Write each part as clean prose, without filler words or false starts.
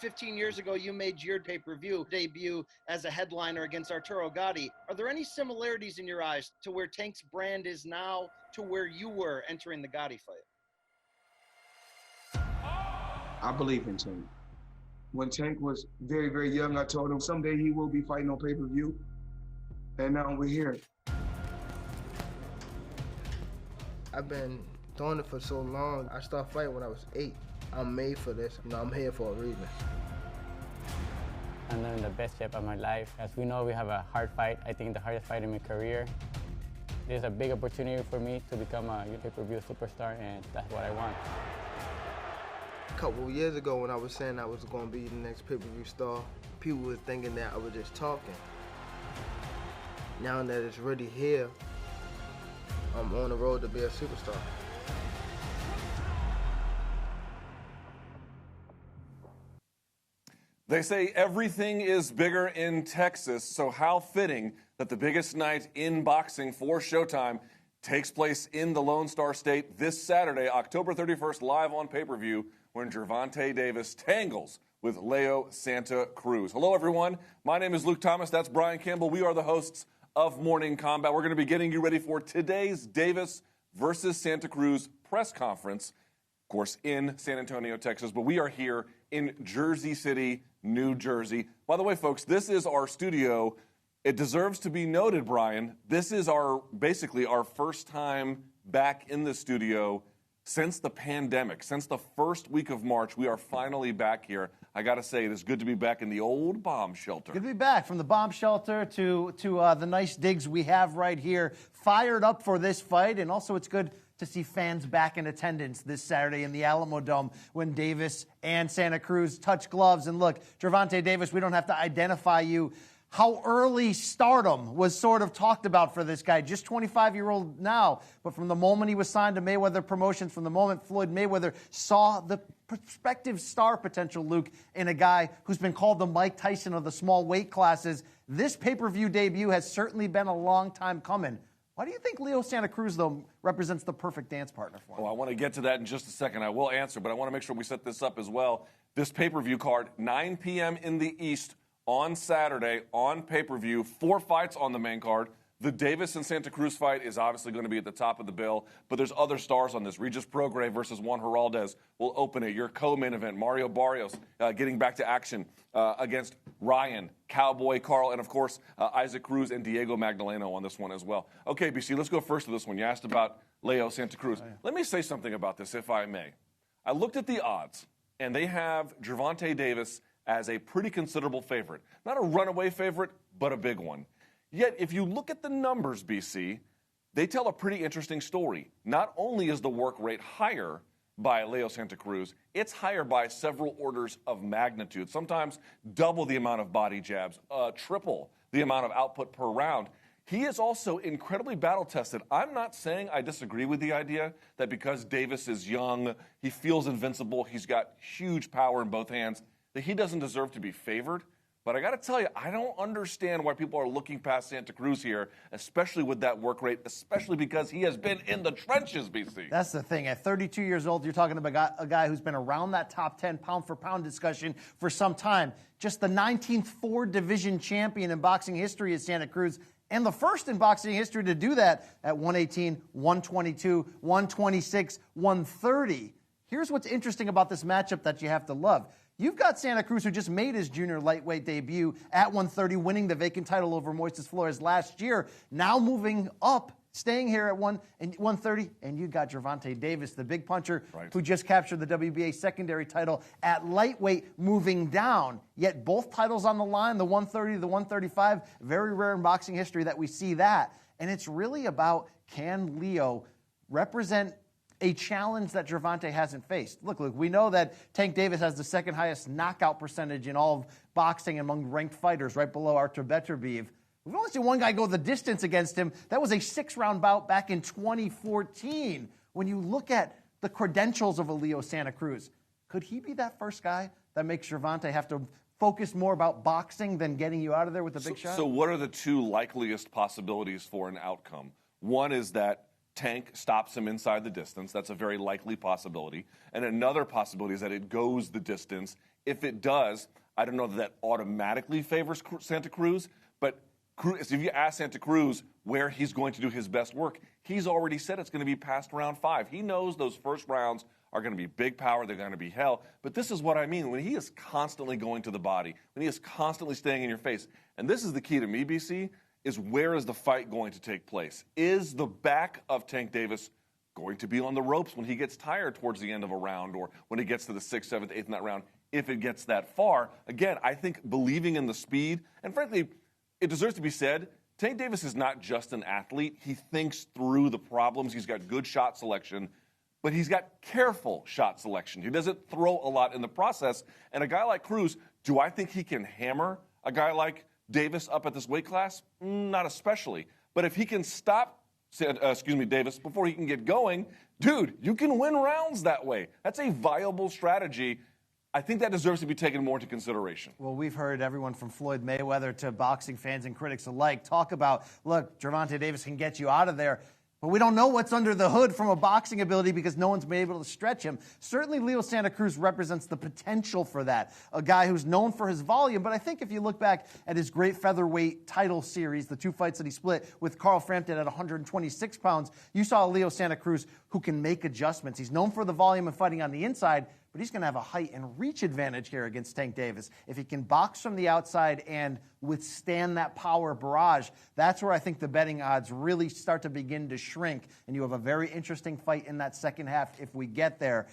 15 years ago, you made your pay-per-view debut as a headliner against Arturo Gatti. Are there any similarities in your eyes to where Tank's brand is now to where you were entering the Gatti fight? I believe in Tank. When Tank was very, very young, I told him someday he will be fighting on pay-per-view. And now we're here. I've been doing it for so long. I started fighting when I was 8. I'm made for this. You know, I'm here for a reason. I'm in the best shape of my life. As we know, we have a hard fight. I think the hardest fight in my career. There's a big opportunity for me to become a pay-per-view superstar, and that's what I want. A couple of years ago when I was saying I was going to be the next pay-per-view star, people were thinking that I was just talking. Now that it's really here, I'm on the road to be a superstar. They say everything is bigger in Texas, so how fitting that the biggest night in boxing for Showtime takes place in the Lone Star State this Saturday, October 31st, live on pay-per-view, when Gervonta Davis tangles with Leo Santa Cruz. Hello, everyone. My name is Luke Thomas. That's Brian Campbell. We are the hosts of Morning Combat. We're going to be getting you ready for today's Davis versus Santa Cruz press conference, of course, in San Antonio, Texas, but we are here in Jersey City, New Jersey. By the way, folks, this is our studio. It deserves to be noted, Brian, this is basically our first time back in the studio since the pandemic. Since the first week of March, we are finally back here. I got to say, it is good to be back in the old bomb shelter. Good to be back, from the bomb shelter to the nice digs we have right here. Fired up for this fight, and also it's good to see fans back in attendance this Saturday in the Alamo Dome when Davis and Santa Cruz touch gloves. And look, Gervonta Davis, we don't have to identify you. How early stardom was sort of talked about for this guy, just 25-year-old now. But from the moment he was signed to Mayweather Promotions, from the moment Floyd Mayweather saw the prospective star potential, Luke, in a guy who's been called the Mike Tyson of the small weight classes, this pay-per-view debut has certainly been a long time coming. Why do you think Leo Santa Cruz, though, represents the perfect dance partner for him? Well, I want to get to that in just a second. I will answer, but I want to make sure we set this up as well. This pay-per-view card, 9 p.m. in the East on Saturday on pay-per-view. 4 fights on the main card. The Davis and Santa Cruz fight is obviously going to be at the top of the bill, but there's other stars on this. Regis Prograis versus Juan Heraldez will open it. Your co-main event, Mario Barrios, getting back to action against Ryan, Cowboy, Carl, and, of course, Isaac Cruz and Diego Magdaleno on this one as well. Okay, BC, let's go first to this one. You asked about Leo Santa Cruz. Oh, yeah. Let me say something about this, if I may. I looked at the odds, and they have Gervonta Davis as a pretty considerable favorite. Not a runaway favorite, but a big one. Yet, if you look at the numbers, BC, they tell a pretty interesting story. Not only is the work rate higher by Leo Santa Cruz, it's higher by several orders of magnitude, sometimes double the amount of body jabs, triple the amount of output per round. He is also incredibly battle-tested. I'm not saying I disagree with the idea that because Davis is young, he feels invincible, he's got huge power in both hands, that he doesn't deserve to be favored. But I got to tell you, I don't understand why people are looking past Santa Cruz here, especially with that work rate, especially because he has been in the trenches, BC. That's the thing. At 32 years old, you're talking about a guy who's been around that top 10 pound-for-pound discussion for some time. Just the 19th four-division champion in boxing history is Santa Cruz, and the first in boxing history to do that at 118, 122, 126, 130. Here's what's interesting about this matchup that you have to love. You've got Santa Cruz, who just made his junior lightweight debut at 130, winning the vacant title over Moises Flores last year, now moving up, staying here at 130, and you got Gervonta Davis, the big puncher, right, who just captured the WBA secondary title at lightweight, moving down. Yet both titles on the line, the 130, the 135, very rare in boxing history that we see that. And it's really about, can Leo represent a challenge that Gervonta hasn't faced? Look, we know that Tank Davis has the second highest knockout percentage in all of boxing among ranked fighters, right below Artur Beterbiev. We've only seen one guy go the distance against him. That was a 6-round bout back in 2014. When you look at the credentials of a Leo Santa Cruz, could he be that first guy that makes Gervonta have to focus more about boxing than getting you out of there with a big shot? So what are the two likeliest possibilities for an outcome? One is that Tank stops him inside the distance. That's a very likely possibility. And another possibility is that it goes the distance. If it does, I don't know that automatically favors Santa Cruz, but if you ask Santa Cruz where he's going to do his best work, he's already said it's going to be past round 5. He knows those first rounds are going to be big power, they're going to be hell. But this is what I mean. When he is constantly going to the body, when he is constantly staying in your face, and this is the key to me, BC, is where is the fight going to take place? Is the back of Tank Davis going to be on the ropes when he gets tired towards the end of a round or when he gets to the 6th, 7th, 8th in that round, if it gets that far? Again, I think believing in the speed, and frankly, it deserves to be said, Tank Davis is not just an athlete. He thinks through the problems. He's got good shot selection, but he's got careful shot selection. He doesn't throw a lot in the process. And a guy like Cruz, do I think he can hammer a guy like Davis up at this weight class? Not especially. But if he can stop Davis before he can get going, dude, you can win rounds that way. That's a viable strategy. I think that deserves to be taken more into consideration. Well, we've heard everyone from Floyd Mayweather to boxing fans and critics alike talk about, look, Gervonta Davis can get you out of there. But we don't know what's under the hood from a boxing ability because no one's been able to stretch him. Certainly, Leo Santa Cruz represents the potential for that. A guy who's known for his volume, but I think if you look back at his great featherweight title series, the 2 fights that he split with Carl Frampton at 126 pounds, you saw Leo Santa Cruz who can make adjustments. He's known for the volume and fighting on the inside, but he's going to have a height and reach advantage here against Tank Davis. If he can box from the outside and withstand that power barrage, that's where I think the betting odds really start to begin to shrink, and you have a very interesting fight in that second half if we get there.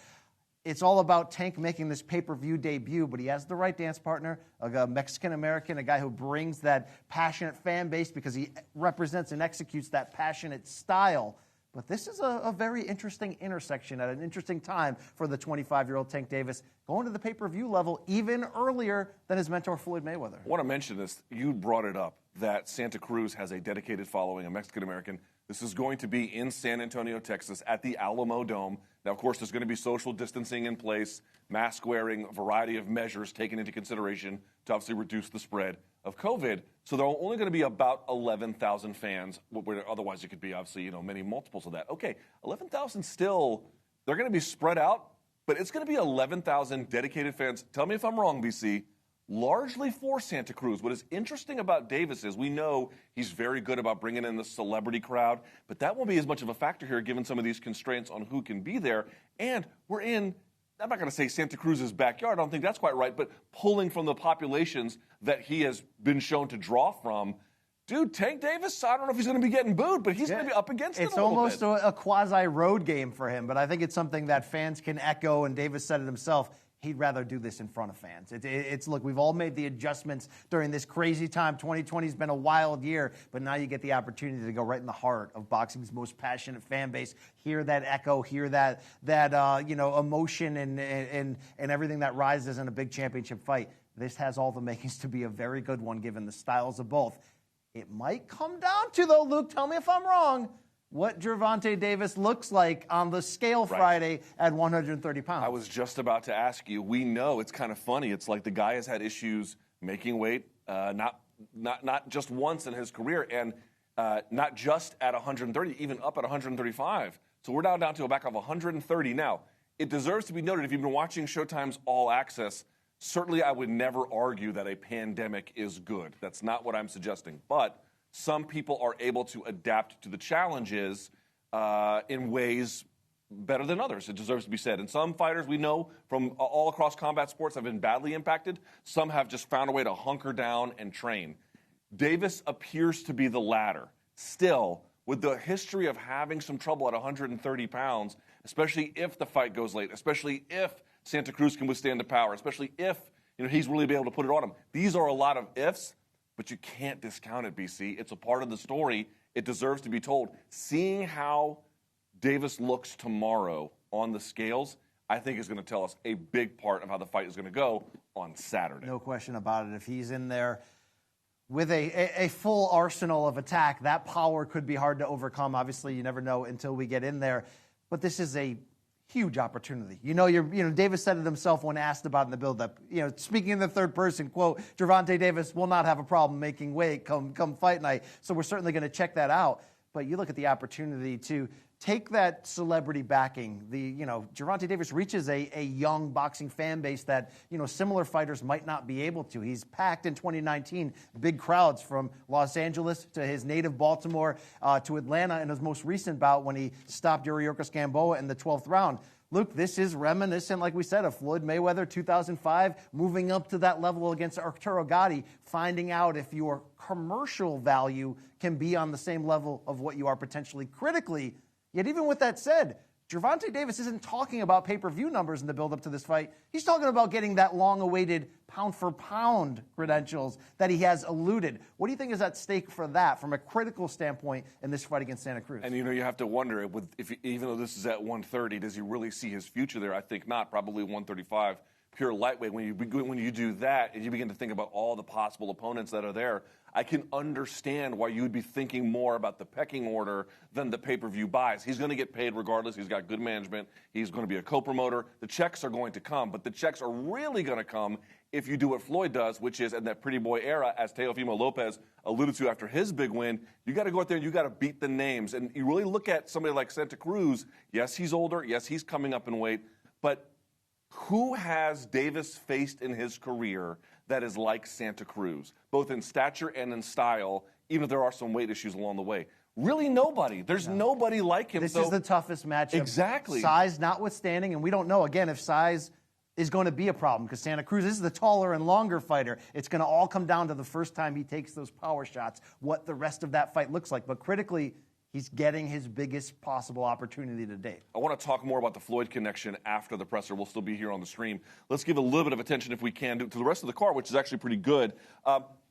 It's all about Tank making this pay-per-view debut, but he has the right dance partner, a Mexican-American, a guy who brings that passionate fan base because he represents and executes that passionate style. But this is a very interesting intersection at an interesting time for the 25-year-old Tank Davis, going to the pay-per-view level even earlier than his mentor Floyd Mayweather. I want to mention this. You brought it up, that Santa Cruz has a dedicated following, a Mexican-American. This is going to be in San Antonio, Texas, at the Alamo Dome. Now, of course, there's going to be social distancing in place, mask wearing, a variety of measures taken into consideration to obviously reduce the spread of COVID. So there are only going to be about 11,000 fans, where otherwise it could be obviously, many multiples of that. Okay, 11,000 still, they're going to be spread out, but it's going to be 11,000 dedicated fans. Tell me if I'm wrong, BC. Largely for Santa Cruz. What is interesting about Davis is we know he's very good about bringing in the celebrity crowd, but that won't be as much of a factor here given some of these constraints on who can be there. And we're in, I'm not going to say Santa Cruz's backyard, I don't think that's quite right, but pulling from the populations that he has been shown to draw from. Dude, Tank Davis, I don't know if he's going to be getting booed, but he's going to be up against it a little bit. It's almost a quasi-road game for him, but I think it's something that fans can echo, and Davis said it himself. He'd rather do this in front of fans. Look, we've all made the adjustments during this crazy time. 2020 has been a wild year, but now you get the opportunity to go right in the heart of boxing's most passionate fan base. Hear that echo, hear that emotion and everything that rises in a big championship fight. This has all the makings to be a very good one, given the styles of both. It might come down to, though, Luke, tell me if I'm wrong, what Gervonta Davis looks like on the scale Friday at 130 pounds. I was just about to ask you. We know it's kind of funny. It's like the guy has had issues making weight, not just once in his career, and not just at 130, even up at 135. So we're now down to a back of 130. Now, it deserves to be noted, if you've been watching Showtime's All Access, certainly I would never argue that a pandemic is good. That's not what I'm suggesting. But some people are able to adapt to the challenges in ways better than others. It deserves to be said. And some fighters we know from all across combat sports have been badly impacted. Some have just found a way to hunker down and train. Davis appears to be the latter. Still, with the history of having some trouble at 130 pounds, especially if the fight goes late, especially if Santa Cruz can withstand the power, especially if he's really be able to put it on him. These are a lot of ifs. But you can't discount it, BC. It's a part of the story. It deserves to be told. Seeing how Davis looks tomorrow on the scales, I think is going to tell us a big part of how the fight is going to go on Saturday. No question about it. If he's in there with a full arsenal of attack, that power could be hard to overcome. Obviously, you never know until we get in there. But this is a huge opportunity. Davis said it himself when asked about in the build-up. Speaking in the third person, quote, Gervonta Davis will not have a problem making weight come fight night. So we're certainly going to check that out. But you look at the opportunity to take that celebrity backing. Gervonta Davis reaches a young boxing fan base that, similar fighters might not be able to. He's packed in 2019 big crowds from Los Angeles to his native Baltimore to Atlanta in his most recent bout when he stopped Yuriorkis Gamboa in the 12th round. Luke, this is reminiscent, like we said, of Floyd Mayweather 2005, moving up to that level against Arturo Gatti, finding out if your commercial value can be on the same level of what you are potentially critically. Yet even with that said, Gervonta Davis isn't talking about pay-per-view numbers in the build-up to this fight. He's talking about getting that long-awaited pound-for-pound credentials that he has eluded. What do you think is at stake for that from a critical standpoint in this fight against Santa Cruz? And, you have to wonder, even though this is at 130, does he really see his future there? I think not. Probably 135, pure lightweight. When you do that and you begin to think about all the possible opponents that are there, I can understand why you would be thinking more about the pecking order than the pay-per-view buys. He's going to get paid regardless. He's got good management. He's going to be a co-promoter. The checks are going to come, but the checks are really going to come if you do what Floyd does, which is in that pretty boy era, as Teofimo Lopez alluded to after his big win, you got to go out there and you got to beat the names. And you really look at somebody like Santa Cruz. Yes, he's older. Yes, he's coming up in weight. But who has Davis faced in his career that is like Santa Cruz, both in stature and in style, even if there are some weight issues along the way? Really nobody. There's nobody like him. This is the toughest matchup. Exactly. Size notwithstanding, and we don't know, again, if size is going to be a problem because Santa Cruz is the taller and longer fighter. It's going to all come down to the first time he takes those power shots, what the rest of that fight looks like. But critically, he's getting his biggest possible opportunity to date. I want to talk more about the Floyd connection after the presser. We'll still be here on the stream. Let's give a little bit of attention, if we can, to the rest of the card, which is actually pretty good.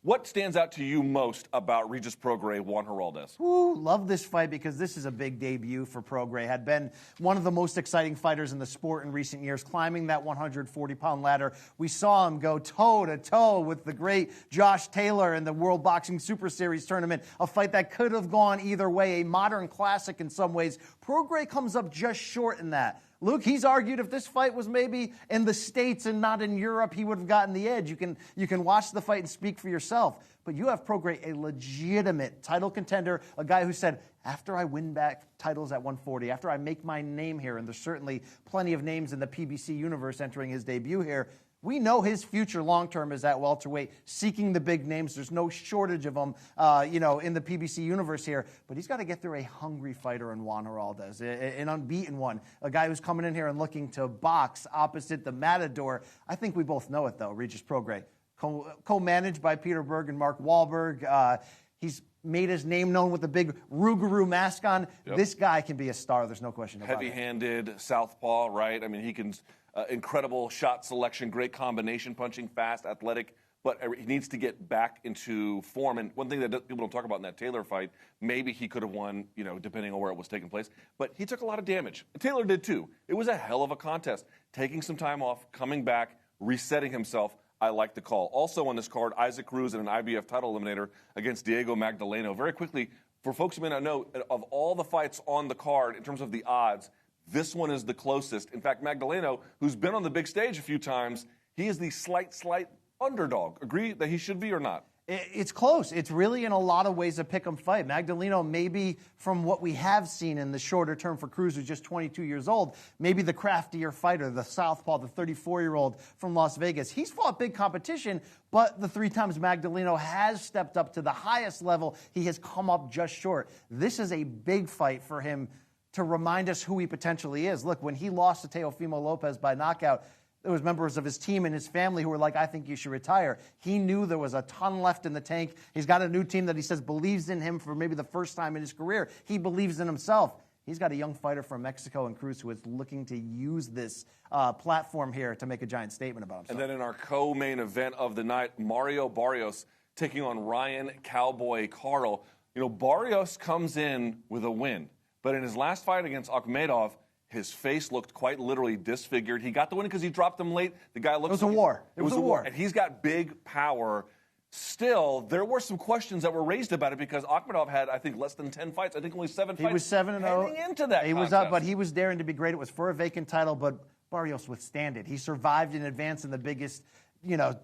What stands out to you most about Regis Prograis, Juan Heraldez? Ooh, love this fight because this is a big debut for Prograis. Had been one of the most exciting fighters in the sport in recent years, climbing that 140-pound ladder. We saw him go toe-to-toe with the great Josh Taylor in the World Boxing Super Series tournament, a fight that could have gone either way, a modern classic in some ways. Prograis comes up just short in that. Luke, he's argued if this fight was maybe in the States and not in Europe, he would have gotten the edge. You can watch the fight and speak for yourself. But you have Prograis, a legitimate title contender, a guy who said, after I win back titles at 140, after I make my name here, and there's certainly plenty of names in the PBC universe entering his debut here, we know his future long-term is at welterweight, seeking the big names. There's no shortage of them, in the PBC universe here. But he's got to get through a hungry fighter in Juan Heraldez, an unbeaten one, a guy who's coming in here and looking to box opposite the Matador. I think we both know it, though, Regis Prograis. Co-managed by Peter Berg and Mark Wahlberg. He's made his name known with the big Rougarou mask on. Yep. This guy can be a star. There's no question about it. Heavy-handed, southpaw, right? I mean, he can... incredible shot selection, great combination punching, fast, athletic, but he needs to get back into form. And one thing that people don't talk about in that Taylor fight, maybe he could have won, depending on where it was taking place, but he took a lot of damage. Taylor did too. It was a hell of a contest. Taking some time off, coming back, resetting himself. I like the call. Also on this card, Isaac Cruz in an IBF title eliminator against Diego Magdaleno. Very quickly, for folks who may not know, of all the fights on the card in terms of the odds, this one is the closest. In fact, Magdaleno, who's been on the big stage a few times, he is the slight underdog. Agree that he should be or not? It's close. It's really, in a lot of ways, a pick-em fight. Magdaleno, maybe from what we have seen in the shorter term for Cruz, who's just 22 years old, maybe the craftier fighter, the southpaw, the 34-year-old from Las Vegas. He's fought big competition, but the 3 times Magdaleno has stepped up to the highest level, he has come up just short. This is a big fight for him to remind us who he potentially is. Look, when he lost to Teofimo Lopez by knockout, there was members of his team and his family who were like, I think you should retire. He knew there was a ton left in the tank. He's got a new team that he says believes in him for maybe the first time in his career. He believes in himself. He's got a young fighter from Mexico and Cruz who is looking to use this platform here to make a giant statement about himself. And then in our co-main event of the night, Mario Barrios taking on Ryan Cowboy Carl. Barrios comes in with a win. But in his last fight against Akhmedov, his face looked quite literally disfigured. He got the win because he dropped him late. The guy looked. It was a war. It was a war. And he's got big power. Still, there were some questions that were raised about it because Akhmedov had, I think, less than 10 fights. I think only 7 fights. He was 7-0. Heading into that He contest. was up, but he was daring to be great. It was for a vacant title, but Barrios withstand it. He survived in advance in the biggest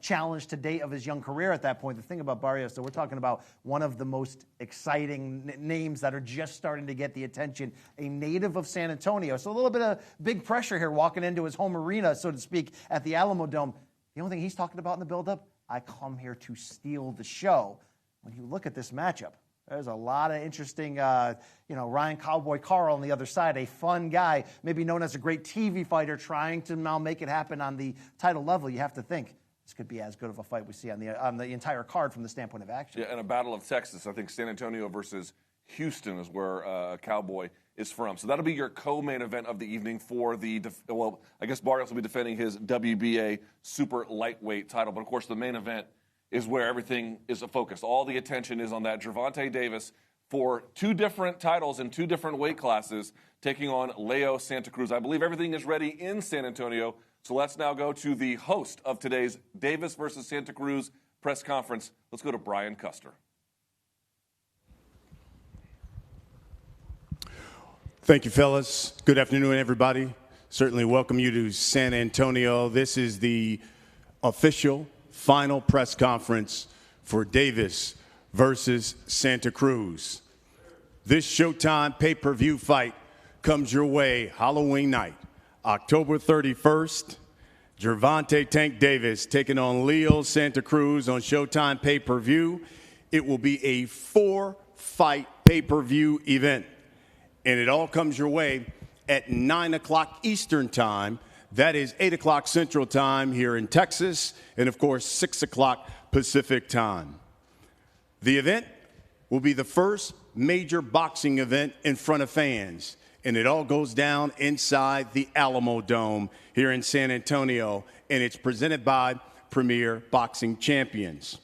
challenge to date of his young career at that point. The thing about Barrios, so we're talking about one of the most exciting names that are just starting to get the attention, a native of San Antonio. So a little bit of big pressure here walking into his home arena, so to speak, at the Alamo Dome. The only thing he's talking about in the buildup, I come here to steal the show. When you look at this matchup, there's a lot of interesting, Ryan Cowboy Carl on the other side, a fun guy, maybe known as a great TV fighter, trying to now make it happen on the title level. You have to think this could be as good of a fight we see on the entire card from the standpoint of action. Yeah, and a battle of Texas. I think San Antonio versus Houston is where Cowboy is from. So that'll be your co-main event of the evening for the, I guess Barrios will be defending his WBA super lightweight title. But, of course, the main event is where everything is a focus. All the attention is on that. Gervonta Davis for 2 different titles in 2 different weight classes, taking on Leo Santa Cruz. I believe everything is ready in San Antonio. So let's now go to the host of today's Davis versus Santa Cruz press conference. Let's go to Brian Custer. Thank you, fellas. Good afternoon, everybody. Certainly welcome you to San Antonio. This is the official final press conference for Davis versus Santa Cruz. This Showtime pay-per-view fight comes your way Halloween night, October 31st. Jervante Tank Davis taking on Leo Santa Cruz on Showtime pay-per-view. It will be a 4-fight pay-per-view event, and it all comes your way at 9 o'clock Eastern Time. That is 8 o'clock Central Time here in Texas, and, of course, 6 o'clock Pacific Time. The event will be the first major boxing event in front of fans, and it all goes down inside the Alamo Dome here in San Antonio, and it's presented by Premier Boxing Champions.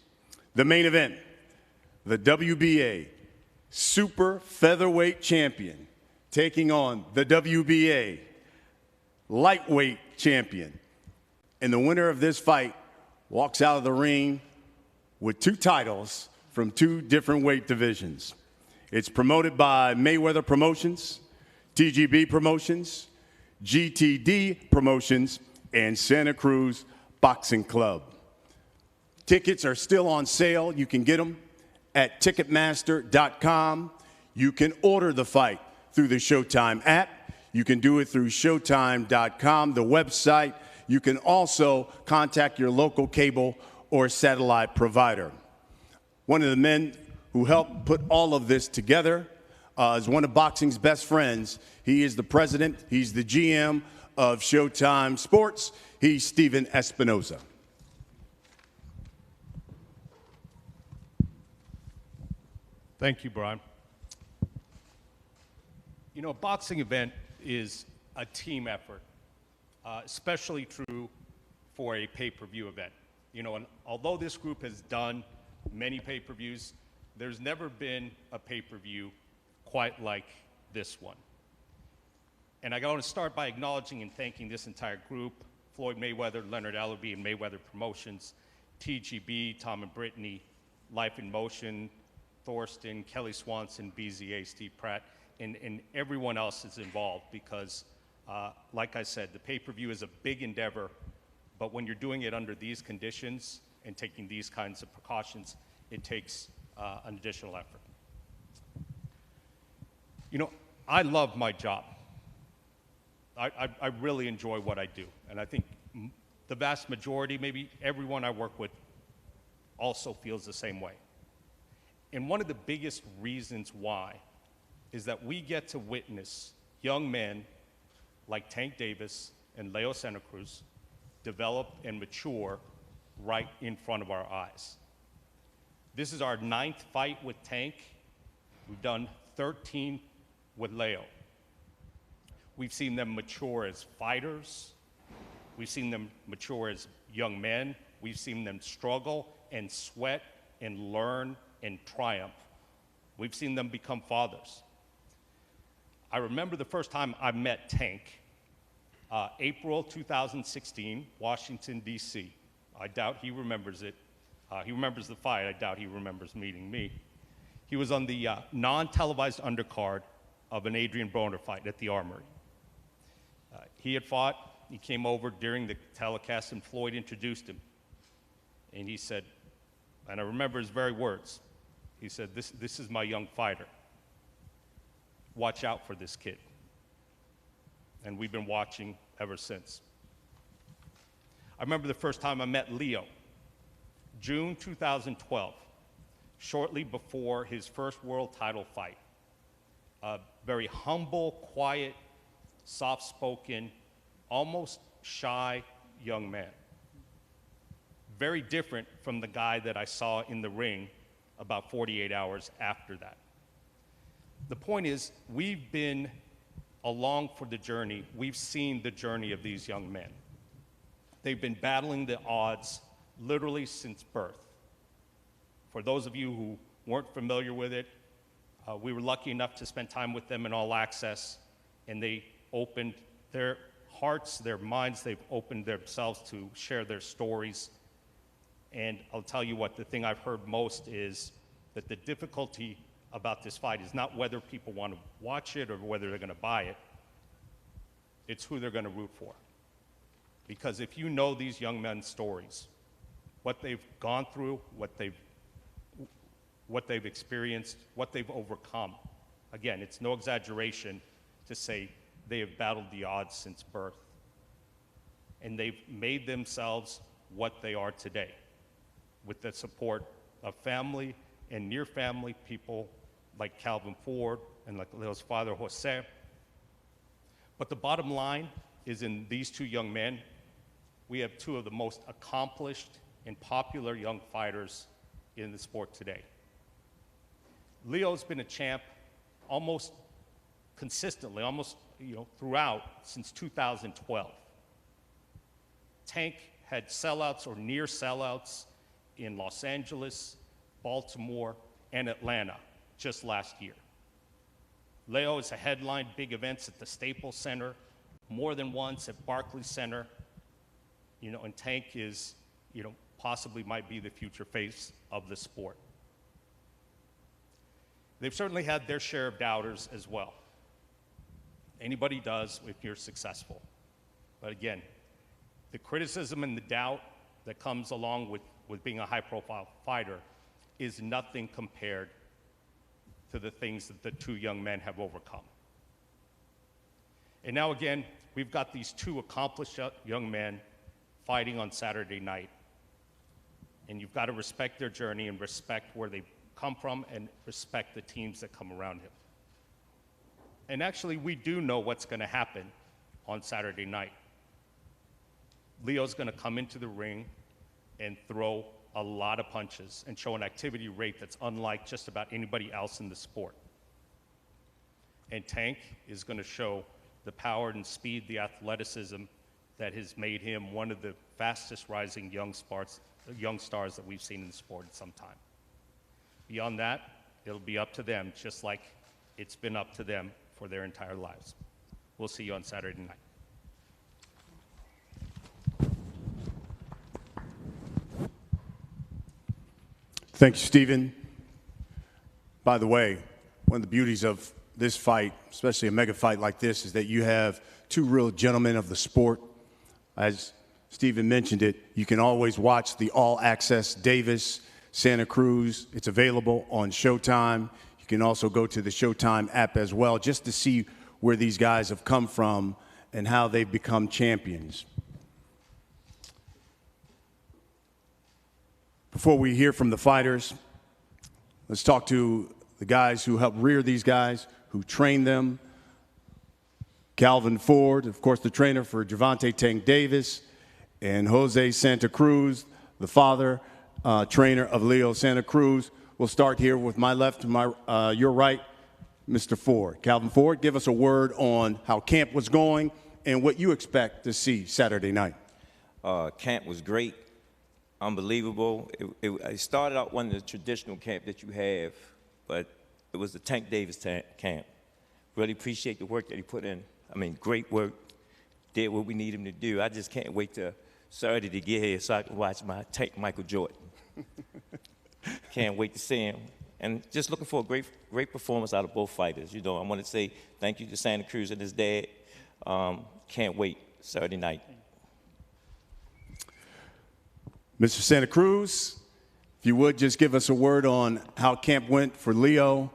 The main event, the WBA Super Featherweight Champion taking on the WBA Lightweight Champion. And the winner of this fight walks out of the ring with 2 titles from 2 different weight divisions. It's promoted by Mayweather Promotions, TGB Promotions, GTD Promotions, and Santa Cruz Boxing Club. Tickets are still on sale. You can get them at Ticketmaster.com. You can order the fight through the Showtime app. You can do it through Showtime.com, the website. You can also contact your local cable or satellite provider. One of the men who helped put all of this together is one of boxing's best friends. He is the president. He's the GM of Showtime Sports. He's Steven Espinoza. Thank you, Brian. You know, a boxing event is a team effort, especially true for a pay-per-view event. You know, and although this group has done many pay-per-views, there's never been a pay-per-view quite like this one. And I want to start by acknowledging and thanking this entire group: Floyd Mayweather, Leonard Ellerby, and Mayweather Promotions, TGB, Tom and Brittany, Life in Motion, Thorsten, Kelly Swanson, BZA, Steve Pratt, and everyone else is involved because, like I said, the pay-per-view is a big endeavor, but when you're doing it under these conditions and taking these kinds of precautions, it takes an additional effort. You know, I love my job. I really enjoy what I do, and I think the vast majority, maybe everyone I work with, also feels the same way. And one of the biggest reasons why is that we get to witness young men like Tank Davis and Leo Santa Cruz develop and mature right in front of our eyes. This is our 9th fight with Tank. We've done 13 with Leo. We've seen them mature as fighters. We've seen them mature as young men. We've seen them struggle and sweat and learn and triumph. We've seen them become fathers. I remember the first time I met Tank, April 2016, Washington, D.C. I doubt he remembers it. He remembers the fight. I doubt he remembers meeting me. He was on the non-televised undercard of an Adrian Broner fight at the Armory. He had fought. He came over during the telecast, and Floyd introduced him. And he said, and I remember his very words, he said, this is my young fighter. Watch out for this kid. And we've been watching ever since. I remember the first time I met Leo, June 2012, shortly before his first world title fight. A very humble, quiet, soft-spoken, almost shy young man. Very different from the guy that I saw in the ring about 48 hours after that. The point is, we've been along for the journey. We've seen the journey of these young men. They've been battling the odds literally since birth. For those of you who weren't familiar with it, we were lucky enough to spend time with them in All Access, and they opened their hearts, their minds, they've opened themselves to share their stories. And I'll tell you what, the thing I've heard most is that the difficulty about this fight is not whether people want to watch it or whether they're going to buy it. It's who they're going to root for. Because if you know these young men's stories, what they've gone through, what they've experienced, what they've overcome, again, it's no exaggeration to say they have battled the odds since birth. And they've made themselves what they are today, with the support of family and near family people like Calvin Ford and like Leo's father, Jose. But the bottom line is, in these two young men, we have two of the most accomplished and popular young fighters in the sport today. Leo's been a champ almost consistently, almost throughout, since 2012. Tank had sellouts or near sellouts in Los Angeles, Baltimore, and Atlanta just last year. Leo has headlined big events at the Staples Center, more than once at Barclays Center, and Tank is, possibly might be the future face of the sport. They've certainly had their share of doubters as well. Anybody does if you're successful. But again, the criticism and the doubt that comes along with being a high-profile fighter is nothing compared to the things that the two young men have overcome. And now again, we've got these two accomplished young men fighting on Saturday night. And you've got to respect their journey and respect where they come from and respect the teams that come around him. And actually, we do know what's going to happen on Saturday night. Leo's going to come into the ring and throw a lot of punches and show an activity rate that's unlike just about anybody else in the sport. And Tank is going to show the power and speed, the athleticism that has made him one of the fastest rising young stars that we've seen in the sport in some time. Beyond that, it'll be up to them, just like it's been up to them for their entire lives. We'll see you on Saturday night. Thank you, Stephen. By the way, one of the beauties of this fight, especially a mega fight like this, is that you have two real gentlemen of the sport. As Stephen mentioned it, you can always watch the All Access Davis, Santa Cruz. It's available on Showtime. You can also go to the Showtime app as well, just to see where these guys have come from and how they've become champions. Before we hear from the fighters, let's talk to the guys who helped rear these guys, who trained them. Calvin Ford, of course, the trainer for Gervonta Tank Davis, and Jose Santa Cruz, the father, trainer of Leo Santa Cruz. We'll start here with my left to your right, Mr. Ford. Calvin Ford, give us a word on how camp was going and what you expect to see Saturday night. Camp was great. Unbelievable. It started out one of the traditional camp that you have, but it was the Tank Davis camp. Really appreciate the work that he put in. I mean, great work. Did what we need him to do. I just can't wait till Saturday to get here so I can watch my Tank Michael Jordan. Can't wait to see him. And just looking for a great performance out of both fighters. I want to say thank you to Santa Cruz and his dad. Can't wait Saturday night. Mr. Santa Cruz, if you would just give us a word on how camp went for Leo,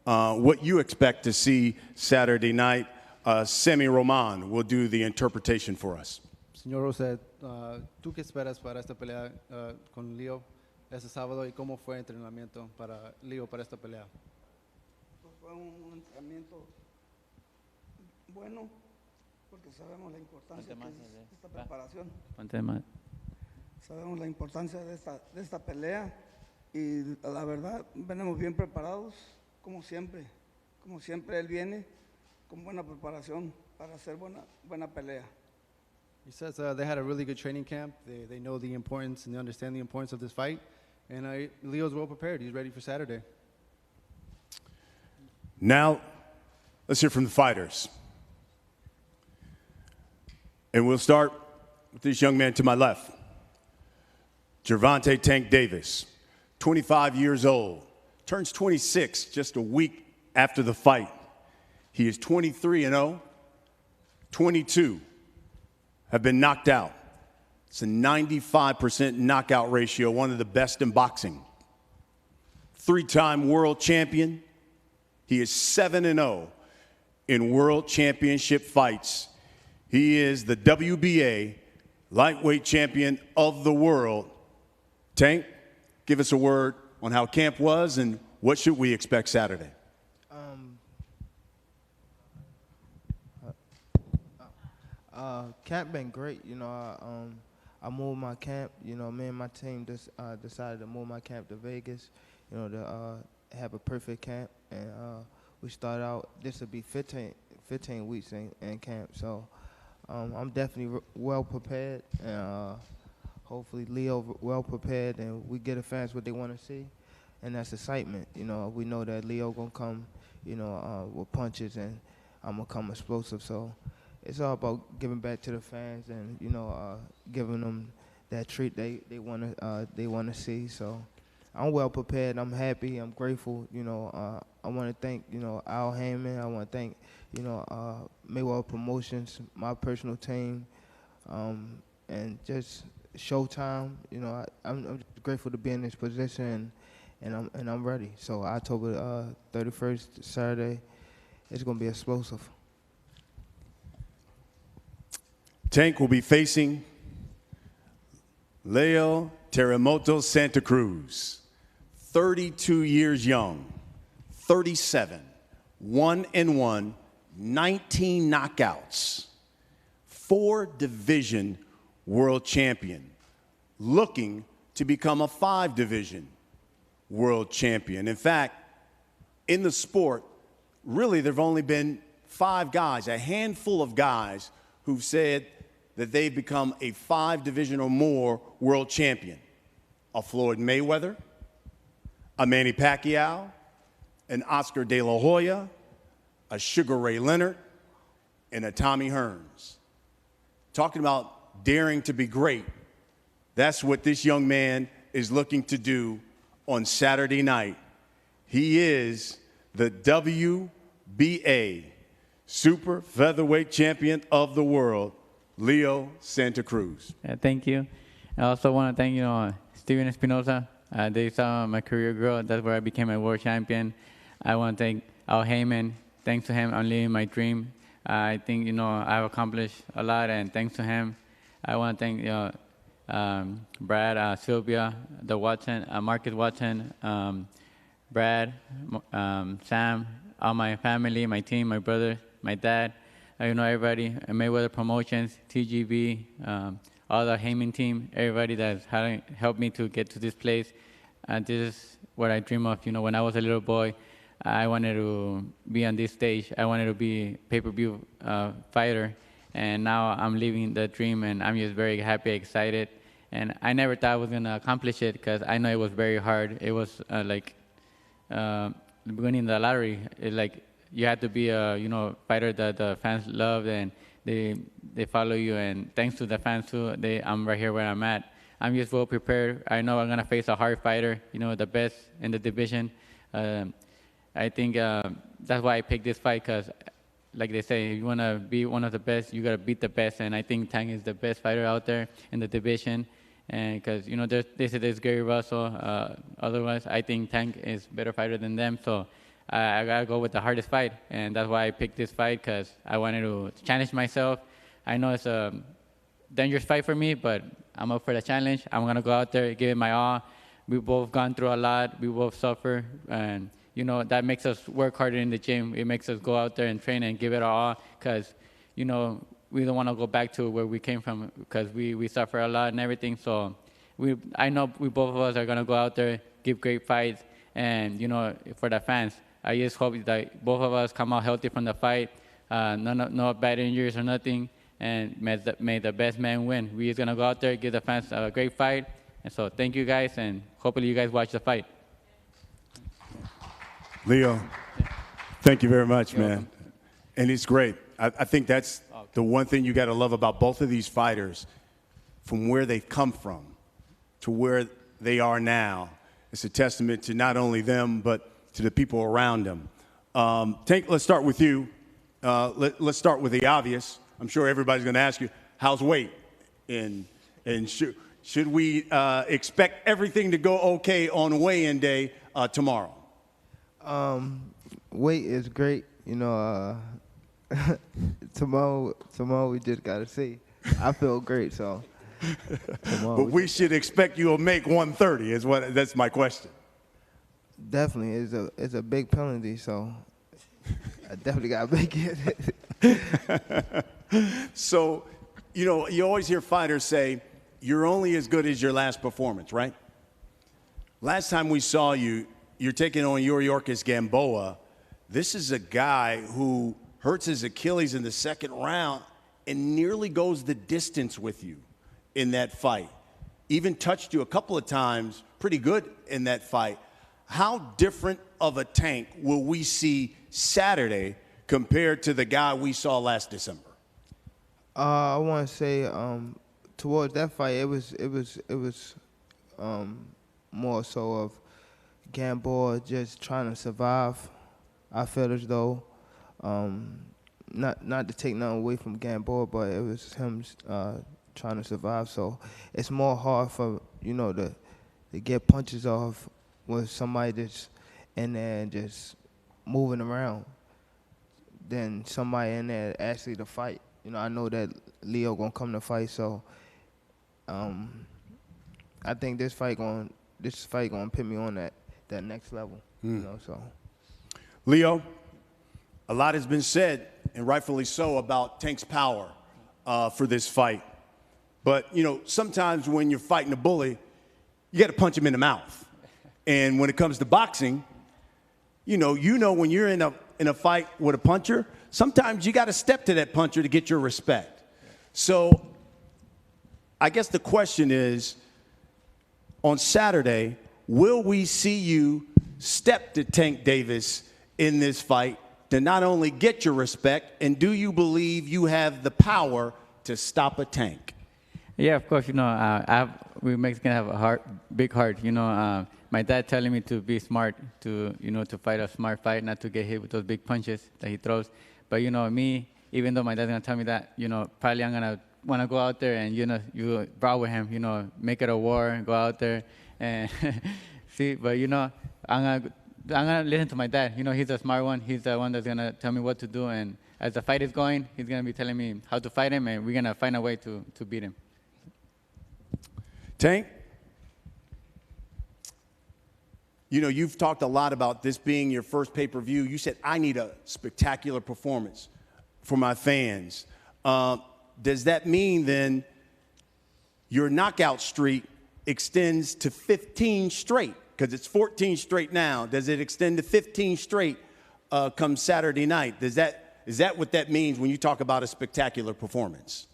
what you expect to see Saturday night. Semi Roman will do the interpretation for us. Señor Rosette, ¿tú qué esperas para esta pelea con Leo este sábado y cómo fue el entrenamiento para Leo para esta pelea? Pues fue un entrenamiento bueno porque sabemos la importancia de esta preparación. Sabemos la importancia de esta pelea y la verdad venimos bien preparados como siempre él viene con buena preparación para hacer buena pelea. He says they had a really good training camp. They know the importance and they understand the importance of this fight. And Leo's well prepared. He's ready for Saturday. Now, let's hear from the fighters. And we'll start with this young man to my left. Gervonta Tank Davis, 25 years old, turns 26 just a week after the fight. He is 23-0, 22 have been knocked out. It's a 95% knockout ratio, one of the best in boxing. Three-time world champion. He is 7-0 in world championship fights. He is the WBA lightweight champion of the world. Tank, give us a word on how camp was and what should we expect Saturday? Camp been great. You know, I moved my camp. You know, me and my team just decided to move my camp to Vegas. You know, to have a perfect camp, and we started out. This will be 15 weeks in camp. So I'm definitely well prepared, and hopefully Leo well prepared, and we get the fans what they want to see, and that's excitement. You know, we know that Leo gonna come, you know, with punches, and I'm gonna come explosive. So it's all about giving back to the fans, and you know, giving them that treat they wanna see. So I'm well prepared. I'm happy. I'm grateful. You know, I want to thank Al Heyman. I want to thank Mayweather Promotions, my personal team, and just Showtime. You know, I'm grateful to be in this position, and I'm ready. So October 31st, Saturday, it's gonna be explosive. Tank will be facing Leo Terremoto Santa Cruz, 32 years young, 37, 1-1, 19 knockouts, 4-division world champion, looking to become a 5-division world champion. In fact, in the sport, really there have only been 5 guys, a handful of guys who've said that they've become a 5-division or more world champion. A Floyd Mayweather, a Manny Pacquiao, an Oscar De La Hoya, a Sugar Ray Leonard, and a Tommy Hearns. Talking about daring to be great, that's what this young man is looking to do on Saturday night. He is the WBA super featherweight champion of the world, Leo Santa Cruz. Thank you. I also want to thank, Steven Espinosa. They saw my career grow. That's where I became a world champion. I want to thank Al Heyman. Thanks to him, I'm living my dream. I think, I've accomplished a lot, and thanks to him, I want to thank, Brad, Sylvia, the Watson, Marcus Watson, Brad, Sam, all my family, my team, my brother, my dad, everybody, Mayweather Promotions, TGB, all the Heyman team, everybody that's helped me to get to this place. This is what I dream of. When I was a little boy, I wanted to be on this stage. I wanted to be a pay-per-view fighter, and now I'm living the dream, and I'm just very happy, excited. And I never thought I was going to accomplish it because I know it was very hard. It was like winning the lottery. You had to be a fighter that the fans love, and they follow you. And thanks to the fans too, I'm right here where I'm at. I'm just well prepared. I know I'm gonna face a hard fighter, the best in the division. I think that's why I picked this fight, because, like they say, if you wanna be one of the best, you gotta beat the best. And I think Tank is the best fighter out there in the division. And because, you know, they said there's Gary Russell. Otherwise, I think Tank is a better fighter than them. So I got to go with the hardest fight. And that's why I picked this fight, because I wanted to challenge myself. I know it's a dangerous fight for me, but I'm up for the challenge. I'm going to go out there, give it my all. We've both gone through a lot. We both suffer. And, you know, that makes us work harder in the gym. It makes us go out there and train and give it our all, because, you know, we don't want to go back to where we came from, because we suffer a lot and everything. So I know we both of us are going to go out there, give great fights. And, you know, for the fans, I just hope that both of us come out healthy from the fight, no bad injuries or nothing, and may the best man win. We're just going to go out there, give the fans a great fight. And so thank you guys, and hopefully you guys watch the fight. Leo, thank you very much, man. And it's great. I think that's the one thing you got to love about both of these fighters, from where they've come from to where they are now. It's a testament to not only them, but to the people around them. Tank, let's start with you. Let's start with the obvious. I'm sure everybody's going to ask you, how's weight? And should we expect everything to go okay on weigh-in day tomorrow? Weight is great. You know, tomorrow we just got to see. I feel great, so. But we should expect you'll make 130 that's my question. Definitely. It's a big penalty, so I definitely got to make it. So, you know, you always hear fighters say, you're only as good as your last performance, right? Last time we saw you, you're taking on Yorkis Gamboa. This is a guy who hurts his Achilles in the second round and nearly goes the distance with you in that fight. Even touched you a couple of times, pretty good in that fight. How different of a Tank will we see Saturday compared to the guy we saw last December? I want to say towards that fight, it was more so of Gamboa just trying to survive. I felt as though, not to take nothing away from Gamboa, but it was him trying to survive. So it's more hard for, you know, to get punches off with somebody that's in there and just moving around than somebody in there actually to fight. You know, I know that Leo gonna come to fight, so I think this fight gonna put me on that next level. You know, so. Leo, a lot has been said, and rightfully so, about Tank's power for this fight. But, you know, sometimes when you're fighting a bully, you got to punch him in the mouth. And when it comes to boxing, you know when you're in a fight with a puncher, sometimes you got to step to that puncher to get your respect. So I guess the question is, on Saturday, will we see you step to Tank Davis in this fight to not only get your respect, and do you believe you have the power to stop a Tank? Yeah, of course. You know, we Mexicans have a big heart. You know, my dad telling me to be smart, to fight a smart fight, not to get hit with those big punches that he throws. But you know, me, even though my dad's gonna tell me that, you know, probably I'm gonna want to go out there and you brawl with him. You know, make it a war, go out there and see. But you know, I'm gonna listen to my dad. You know, he's a smart one. He's the one that's gonna tell me what to do. And as the fight is going, he's gonna be telling me how to fight him, and we're gonna find a way to beat him. Tank, you know, you've talked a lot about this being your first pay-per-view. You said, I need a spectacular performance for my fans. Does that mean then your knockout streak extends to 15 straight? Because it's 14 straight now. Does it extend to 15 straight come Saturday night? Is that what that means when you talk about a spectacular performance?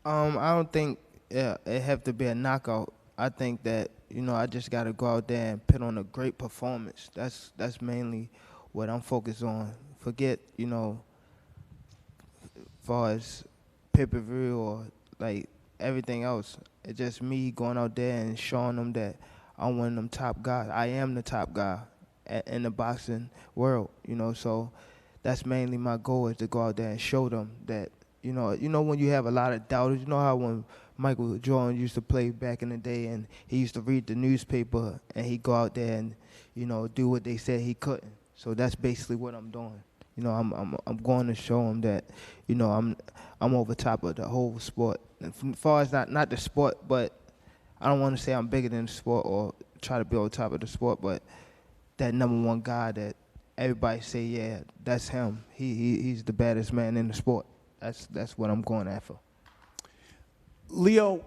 I don't think it have to be a knockout. I think that, you know, I just got to go out there and put on a great performance. That's mainly what I'm focused on. Forget, you know, as far as pay-per-view or like everything else. It's just me going out there and showing them that I'm one of them top guys. I am the top guy in the boxing world, you know. So that's mainly my goal, is to go out there and show them that, you know when you have a lot of doubters, you know how when Michael Jordan used to play back in the day, and he used to read the newspaper, and he'd go out there and, you know, do what they said he couldn't. So that's basically what I'm doing. You know, I'm going to show him that, you know, I'm over top of the whole sport. As far as not the sport, but I don't want to say I'm bigger than the sport or try to be on top of the sport, but that number one guy that everybody say, yeah, that's him. He's the baddest man in the sport. That's what I'm going after. Leo,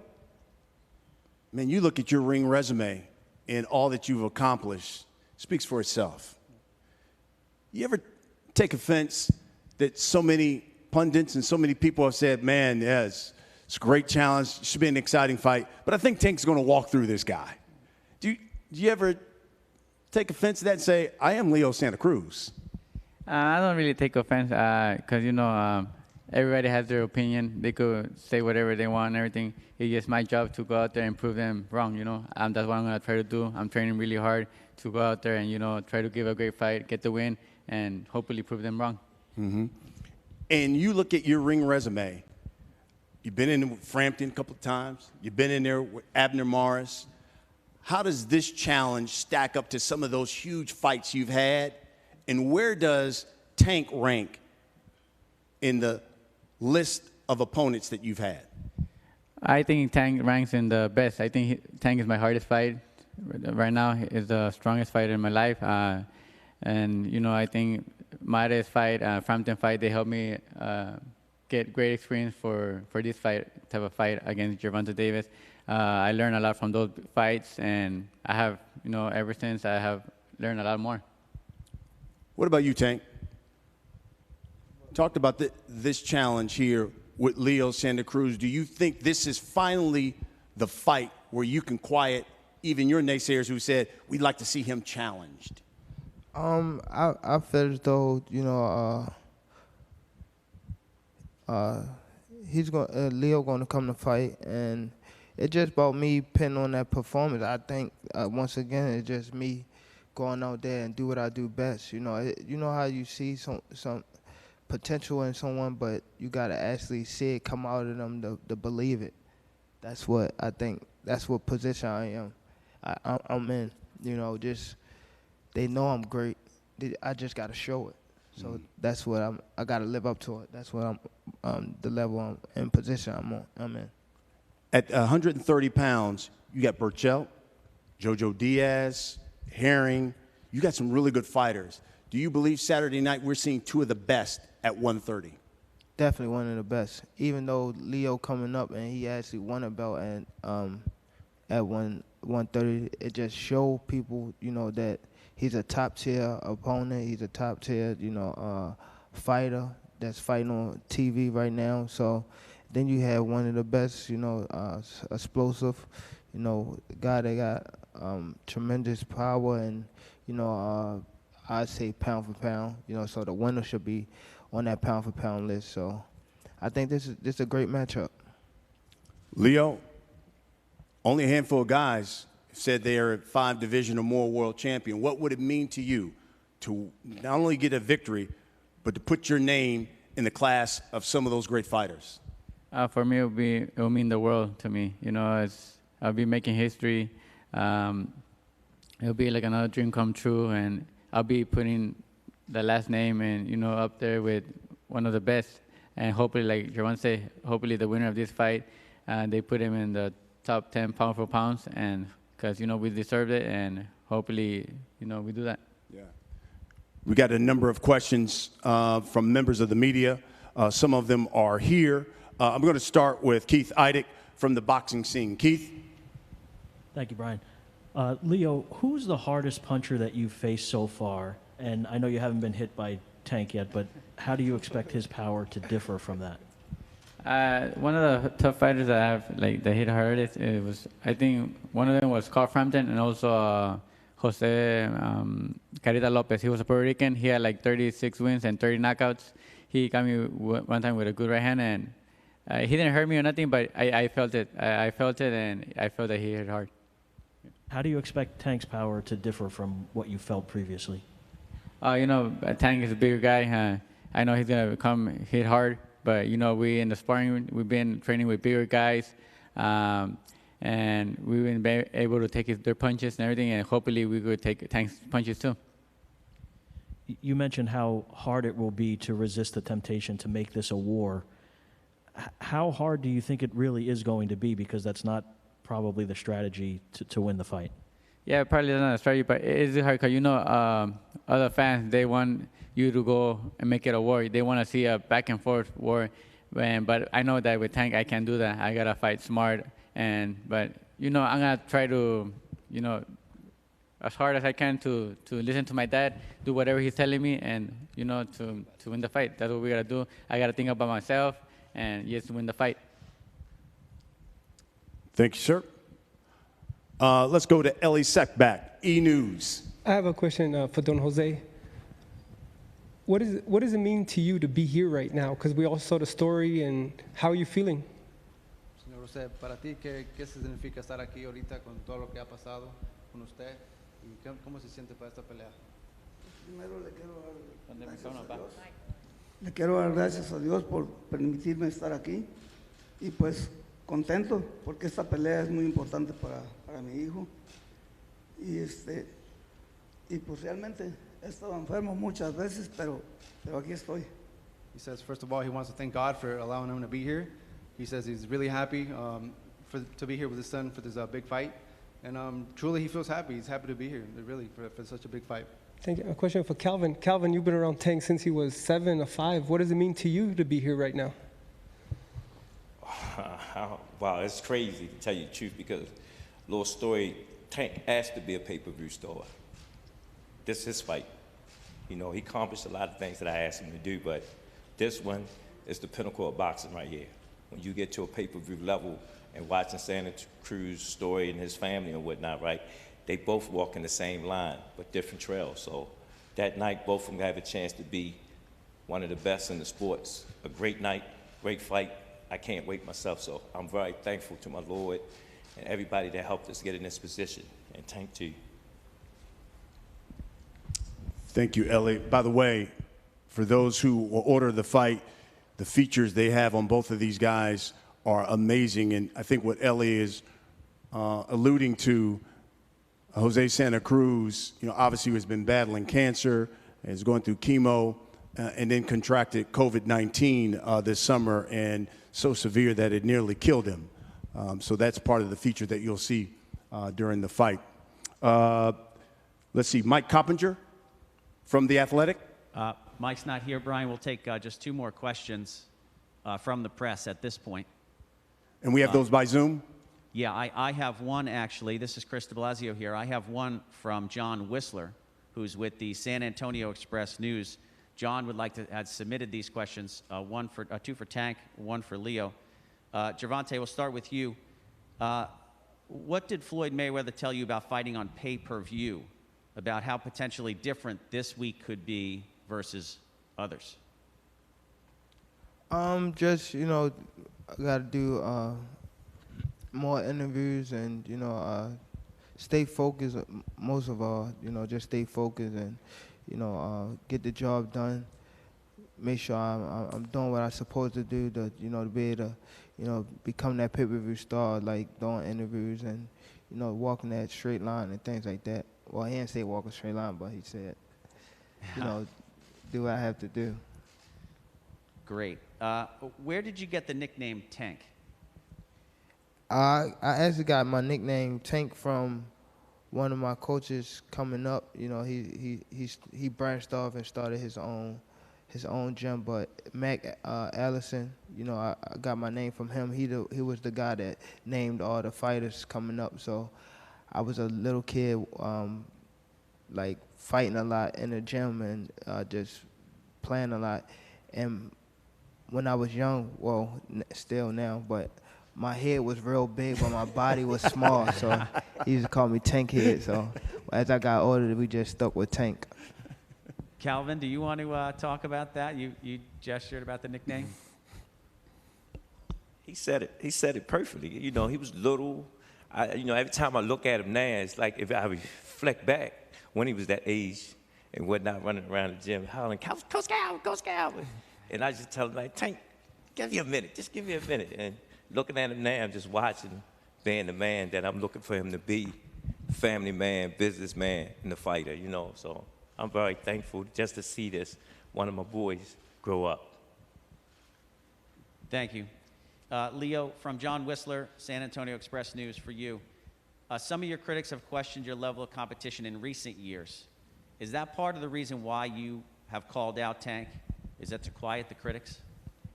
man, you look at your ring resume and all that you've accomplished speaks for itself. You ever take offense that so many pundits and so many people have said, man, yes, it's a great challenge, it should be an exciting fight, but I think Tank's going to walk through this guy. Do you ever take offense to that and say, I am Leo Santa Cruz? I don't really take offense because, you know, everybody has their opinion. They could say whatever they want and everything. It's just my job to go out there and prove them wrong, you know. That's what I'm going to try to do. I'm training really hard to go out there and, you know, try to give a great fight, get the win, and hopefully prove them wrong. Mm-hmm. And you look at your ring resume. You've been in Frampton a couple of times. You've been in there with Abner Morris. How does this challenge stack up to some of those huge fights you've had? And where does Tank rank in the list of opponents that you've had? I think Tank ranks in the best. I think Tank is my hardest fight. Right now, is the strongest fighter in my life. And, you know, I think Mares fight, Frampton fight, they helped me get great experience for this type of fight against Gervonta Davis. I learned a lot from those fights, and I have, you know, ever since I have learned a lot more. What about you, Tank? Talked about this challenge here with Leo Santa Cruz. Do you think this is finally the fight where you can quiet even your naysayers who said, we'd like to see him challenged? I feel as though, you know, Leo gonna come to fight, and it's just about me pinning on that performance. I think once again it's just me going out there and do what I do best. You know, you know how you see some potential in someone, but you gotta actually see it come out of them to believe it. That's what I think. That's what position I am. I'm in. You know, just they know I'm great. I just gotta show it. So that's what I gotta live up to it. That's what the level in position I'm in. At 130 pounds, you got Burchell, Jojo Diaz, Herring. You got some really good fighters. Do you believe Saturday night we're seeing two of the best at 130? Definitely one of the best. Even though Leo coming up and he actually won a belt at 130, it just show people, you know, that he's a top tier opponent. He's a top tier, you know, fighter that's fighting on TV right now. So then you have one of the best, you know, explosive, you know, guy that got tremendous power and, you know, I'd say pound for pound, you know, so the winner should be on that pound for pound list. So I think this is a great matchup. Leo, only a handful of guys said they are 5 division or more world champion. What would it mean to you to not only get a victory, but to put your name in the class of some of those great fighters? For me, it will mean the world to me. You know, I'll be making history. It'll be like another dream come true, and I'll be putting the last name and, you know, up there with one of the best. And hopefully, like Gervonta said, hopefully the winner of this fight, they put him in the top 10 pound for pounds, and because, you know, we deserved it, and hopefully, you know, we do that. Yeah. We got a number of questions from members of the media. Some of them are here. I'm going to start with Keith Eidick from the boxing scene. Keith? Thank you, Brian. Leo, who's the hardest puncher that you've faced so far? And I know you haven't been hit by Tank yet, but how do you expect his power to differ from that? One of the tough fighters that I have, like, that hit hardest, it was, I think one of them was Carl Frampton, and also Jose Carita Lopez. He was a Puerto Rican. He had like 36 wins and 30 knockouts. He got me one time with a good right hand, and he didn't hurt me or nothing, but I felt it. I felt it, and I felt that he hit hard. How do you expect Tank's power to differ from what you felt previously? You know, Tank is a bigger guy. I know he's going to come hit hard, but, you know, we in the sparring, we've been training with bigger guys. And we will be able to take their punches and everything, and hopefully we could take Tank's punches too. You mentioned how hard it will be to resist the temptation to make this a war. How hard do you think it really is going to be? Because that's not probably the strategy to win the fight. Yeah, probably not a strategy, but it is hard because, other fans, they want you to go and make it a war. They want to see a back and forth war. But I know that with Tank, I can't do that. I got to fight smart. But I'm going to try to, as hard as I can to listen to my dad, do whatever he's telling me, and, to win the fight. That's what we got to do. I got to think about myself and just win the fight. Thank you, sir. Let's go to Ellie Seckback, E-News. I have a question for Don Jose. What does it mean to you to be here right now? Because we all saw the story, and how are you feeling? Señor José, para ti, ¿qué significa estar aquí ahorita con todo lo que ha pasado con usted? ¿Y cómo se siente para esta pelea? Primero le quiero dar gracias a Dios por permitirme estar aquí, y pues contento porque esta pelea es muy importante para mi hijo, y pues realmente he estado enfermo muchas veces, pero aquí estoy. He says, first of all, he wants to thank God for allowing him to be here. He says he's really happy to be here with his son for this big fight. And truly, he feels happy. He's happy to be here, really, for such a big fight. Thank you. A question for Calvin. Calvin, you've been around Tank since he was 7 or 5. What does it mean to you to be here right now? Wow, it's crazy to tell you the truth, because little story, Tank asked to be a pay-per-view star. This is his fight. He accomplished a lot of things that I asked him to do, but this one is the pinnacle of boxing right here. When you get to a pay-per-view level and watching Santa Cruz story and his family and whatnot, right? They both walk in the same line, but different trails. So that night, both of them have a chance to be one of the best in the sports. A great night, great fight. I can't wait myself. So I'm very thankful to my Lord and everybody that helped us get in this position. And thank you. Thank you, Ellie. By the way, for those who will order the fight, the features they have on both of these guys are amazing. And I think what Ellie is alluding to, Jose Santa Cruz, obviously has been battling cancer, is going through chemo, and then contracted COVID-19 this summer, and so severe that it nearly killed him. So that's part of the feature that you'll see during the fight. Let's see, Mike Coppinger from The Athletic. Mike's not here, Brian. We'll take just 2 more questions from the press at this point. And we have those by Zoom? Yeah, I have one, actually. This is Chris de Blasio here. I have one from John Whistler, who's with the San Antonio Express News. John would like to have submitted these questions, 2 for Tank, 1 for Leo. Jervante, we'll start with you. What did Floyd Mayweather tell you about fighting on pay-per-view, about how potentially different this week could be versus others? Just, I got to do more interviews and, stay focused most of all, just stay focused and, get the job done. Make sure I'm doing what I'm supposed to do to, to be able to, become that pay-per-view star, like doing interviews and, walking that straight line and things like that. Well, he didn't say walk a straight line, but he said, do what I have to do. Great. Where did you get the nickname Tank? I actually got my nickname Tank from one of my coaches coming up. He branched off and started his own gym. But Mac Allison, I got my name from him. He was the guy that named all the fighters coming up. So I was a little kid, like fighting a lot in the gym and just playing a lot. And when I was young, well, still now, but my head was real big, but my body was small. So he used to call me Tank Head. So as I got older, we just stuck with Tank. Calvin, do you want to talk about that? You gestured about the nickname. He said it. He said it perfectly. He was little. Every time I look at him now, it's like if I reflect back when he was that age and whatnot, running around the gym, hollering, Coach Calvin, Coach Calvin. And I just tell him, like, Tank, give me a minute. Just give me a minute. And looking at him now, just watching, being the man that I'm looking for him to be, family man, businessman, and the fighter, you know. So I'm very thankful just to see this, one of my boys, grow up. Thank you. Leo, from John Whistler, San Antonio Express News, for you. Some of your critics have questioned your level of competition in recent years. Is that part of the reason why you have called out Tank? Is that to quiet the critics?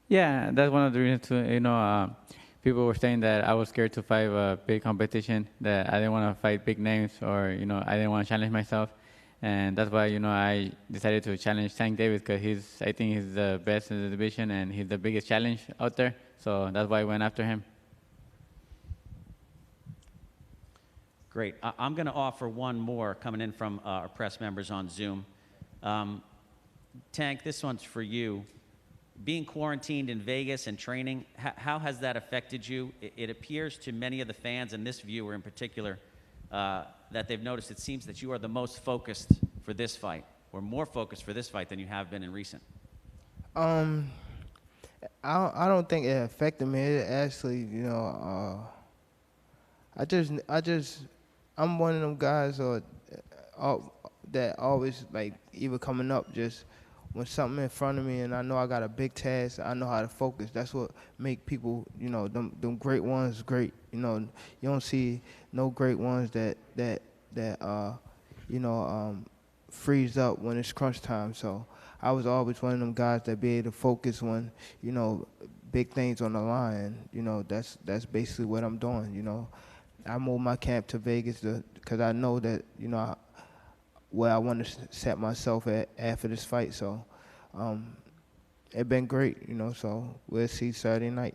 Yeah, that's one of the reasons too. You know, people were saying that I was scared to fight a big competition, that I didn't want to fight big names, or, you know, I didn't want to challenge myself. And that's why, you know, I decided to challenge Tank Davis, because I think he's the best in the division and he's the biggest challenge out there. So that's why I went after him. Great. I'm going to offer one more coming in from our press members on Zoom. Tank, this one's for you. Being quarantined in Vegas and training, how has that affected you? It appears to many of the fans, and this viewer in particular, that they've noticed it seems that you are the most focused for this fight, or more focused for this fight than you have been in recent. I don't think it affected me. It actually, you know, I'm one of them guys that always, like, even coming up, just when something in front of me and I know I got a big task, I know how to focus. That's what make people, you know, them great ones great. You know, you don't see no great ones that you know, freeze up when it's crunch time. So I was always one of them guys that be able to focus when, you know, big things on the line. You know, that's basically what I'm doing. You know, I moved my camp to Vegas because I know that, you know, where I want to set myself at after this fight. So it's been great, you know, so we'll see Saturday night.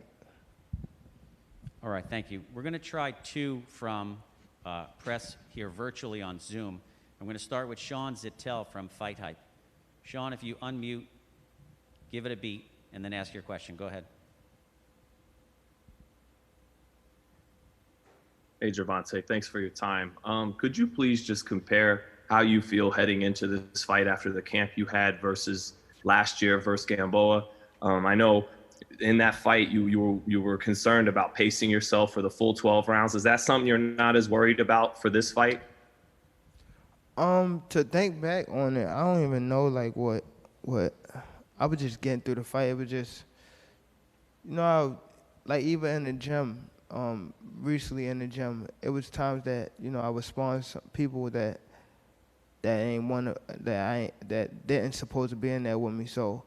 All right, thank you. We're going to try two from press here virtually on Zoom. I'm going to start with Sean Zittel from Fight Hype. Sean, if you unmute, give it a beat, and then ask your question. Go ahead. Hey, Gervonta, thanks for your time. Could you please just compare how you feel heading into this fight after the camp you had versus last year versus Gamboa? I know in that fight you were concerned about pacing yourself for the full 12 rounds. Is that something you're not as worried about for this fight? To think back on it, I don't even know like what I was just getting through the fight. It was just, you know, like even in the gym, recently in the gym, it was times that, you know, I would spawn some people that didn't supposed to be in there with me. So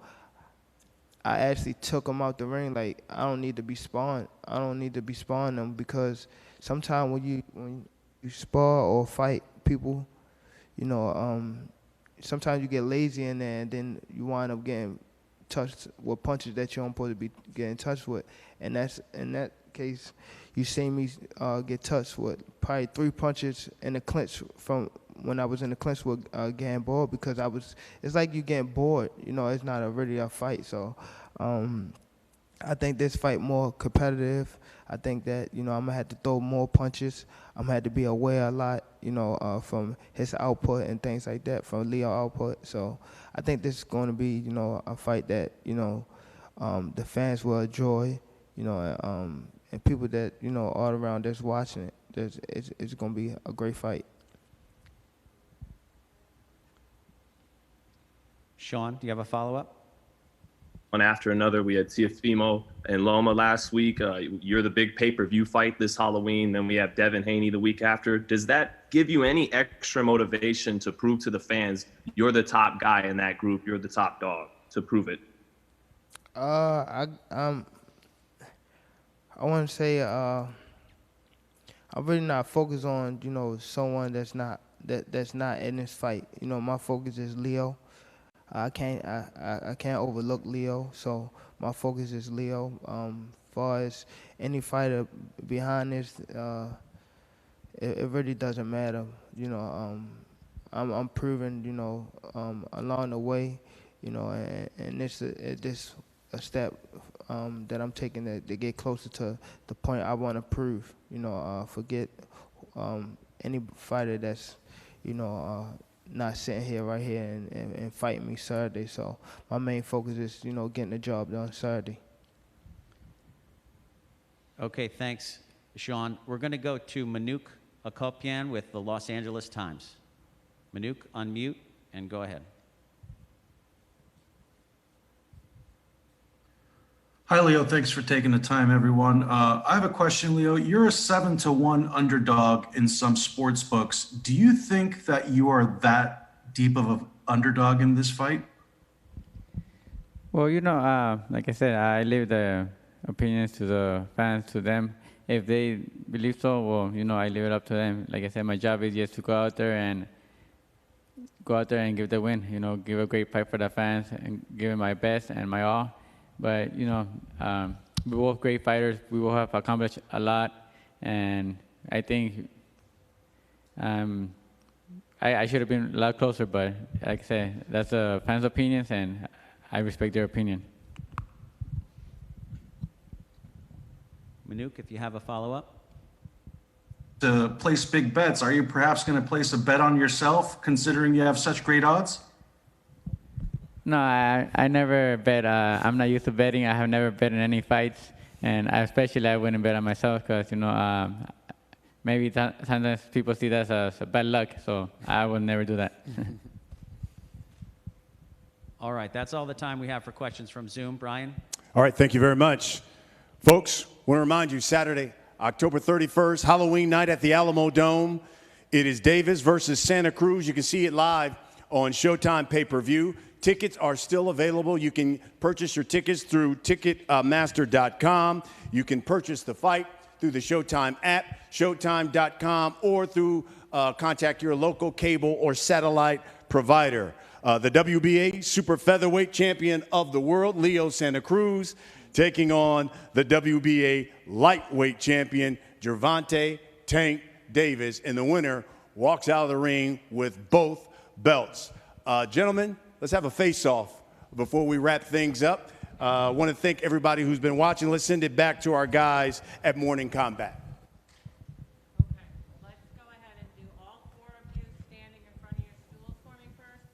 I actually took them out the ring. Like, I don't need to be spawned. I don't need to be spawning them, because sometimes when you spar or fight people, you know, sometimes you get lazy in there and then you wind up getting touched with punches that you don't supposed to be getting touched with. And that's, in that case, you see me get touched with probably 3 punches in the clinch from when I was in the clinch with Gamboa, because it's like you getting bored. You know, it's not really a fight. So I think this fight more competitive. I think that, you know, I'm going to have to throw more punches. I'm going to have to be aware a lot, you know, from his output and things like that, from Leo output. So I think this is going to be, you know, a fight that, you know, the fans will enjoy, you know, and people that, you know, all around that's watching it. It's going to be a great fight. Sean, do you have a follow-up? One after another, we had Teofimo and Loma last week. You're the big pay-per-view fight this Halloween. Then we have Devin Haney the week after. Does that give you any extra motivation to prove to the fans you're the top guy in that group, you're the top dog, to prove it? I want to say I'm really not focused on, you know, someone that's not in this fight. You know, my focus is Leo. I can't overlook Leo, so my focus is Leo. Far as any fighter behind this, it really doesn't matter. You know, I'm proving, you know, along the way, you know, and this a step that I'm taking to get closer to the point I want to prove. You know, forget any fighter that's, you know, not sitting here right here and fighting me Saturday. So my main focus is, you know, getting the job done Saturday. Okay, thanks, Sean. We're going to go to Manuk Akopian with the Los Angeles Times. Manuk, unmute and go ahead. Hi, Leo. Thanks for taking the time, everyone. I have a question, Leo. You're a 7-1 underdog in some sports books. Do you think that you are that deep of an underdog in this fight? Well, like I said, I leave the opinions to the fans, to them. If they believe so, well, I leave it up to them. Like I said, my job is just to go out there and give the win. Give a great fight for the fans and give it my best and my all. But, we're both great fighters. We will have accomplished a lot. And I think I should have been a lot closer. But like I said, that's the fans' opinions, and I respect their opinion. Manuk, if you have a follow-up. To place big bets, are you perhaps going to place a bet on yourself, considering you have such great odds? No, I never bet. I'm not used to betting. I have never bet in any fights, and especially I wouldn't bet on myself because maybe sometimes people see that as bad luck. So I would never do that. All right, that's all the time we have for questions from Zoom. Brian? All right, thank you very much. Folks, I want to remind you, Saturday, October 31st, Halloween night at the Alamo Dome. It is Davis versus Santa Cruz. You can see it live on Showtime pay-per-view. Tickets are still available. You can purchase your tickets through Ticketmaster.com. You can purchase the fight through the Showtime app, Showtime.com, or through contact your local cable or satellite provider. The WBA Super Featherweight Champion of the World, Leo Santa Cruz, taking on the WBA Lightweight Champion, Gervonta Tank Davis. And the winner walks out of the ring with both belts. Gentlemen, let's have a face-off before we wrap things up. I want to thank everybody who's been watching. Let's send it back to our guys at Morning Combat. Okay, let's go ahead and do all four of you standing in front of your stools for me first.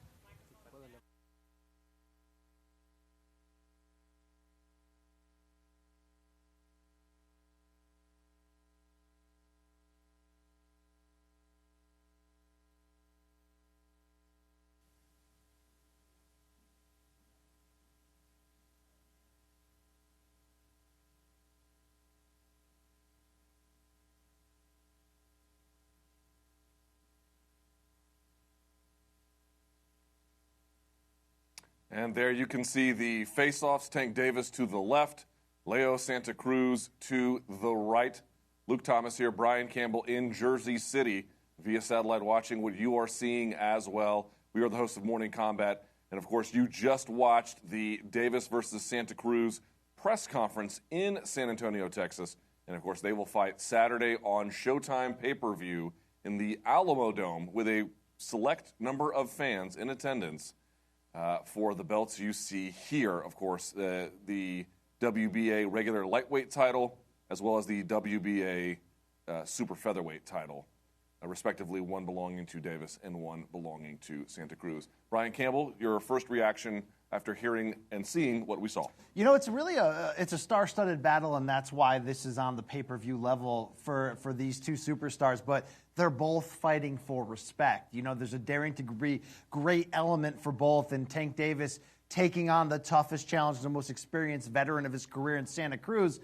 And there you can see the face-offs. Tank Davis to the left, Leo Santa Cruz to the right. Luke Thomas here, Brian Campbell in Jersey City via satellite, watching what you are seeing as well. We are the hosts of Morning Combat. And, of course, you just watched the Davis versus Santa Cruz press conference in San Antonio, Texas. And, of course, they will fight Saturday on Showtime pay-per-view in the Alamo Dome with a select number of fans in attendance. For the belts you see here, of course, the WBA regular lightweight title, as well as the WBA super featherweight title, respectively, one belonging to Davis and one belonging to Santa Cruz. Brian Campbell, your first reaction after hearing and seeing what we saw? It's really it's a star-studded battle, and that's why this is on the pay-per-view level for these two superstars. But they're both fighting for respect. There's a daring to be great element for both, and Tank Davis taking on the toughest challenge, the most experienced veteran of his career in Santa Cruz,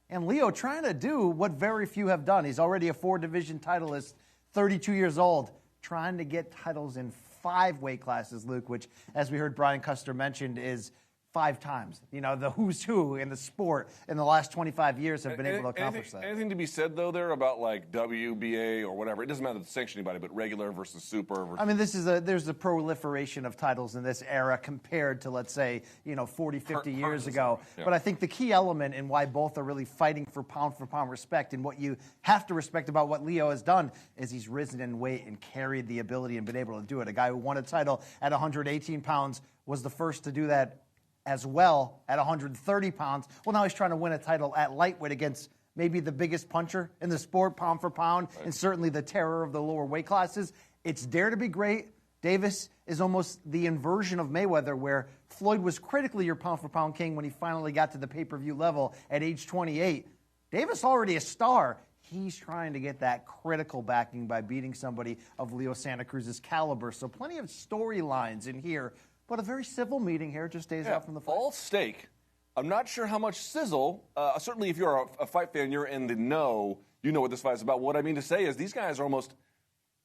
and Leo trying to do what very few have done. He's already a 4-division titleist, 32 years old, trying to get titles in 5 weight classes, Luke, which, as we heard Brian Custer mentioned, is 5 times. The who's who in the sport in the last 25 years have been able to accomplish that. Anything to be said, though, there about, like, WBA or whatever? It doesn't matter to sanction anybody, but regular versus super. I mean, there's a proliferation of titles in this era compared to, let's say, 40, 50 years ago. Yeah. But I think the key element in why both are really fighting for pound respect, and what you have to respect about what Leo has done is he's risen in weight and carried the ability and been able to do it. A guy who won a title at 118 pounds was the first to do that as well at 130 pounds. Well, now he's trying to win a title at lightweight against maybe the biggest puncher in the sport, pound for pound, and certainly the terror of the lower weight classes. It's dare to be great. Davis is almost the inversion of Mayweather, where Floyd was critically your pound for pound king when he finally got to the pay-per-view level at age 28. Davis already a star. He's trying to get that critical backing by beating somebody of Leo Santa Cruz's caliber. So plenty of storylines in here, but a very civil meeting here, just days out from the fight. All steak. I'm not sure how much sizzle. Certainly, if you're a fight fan, you're in the know. You know what this fight is about. What I mean to say is these guys are almost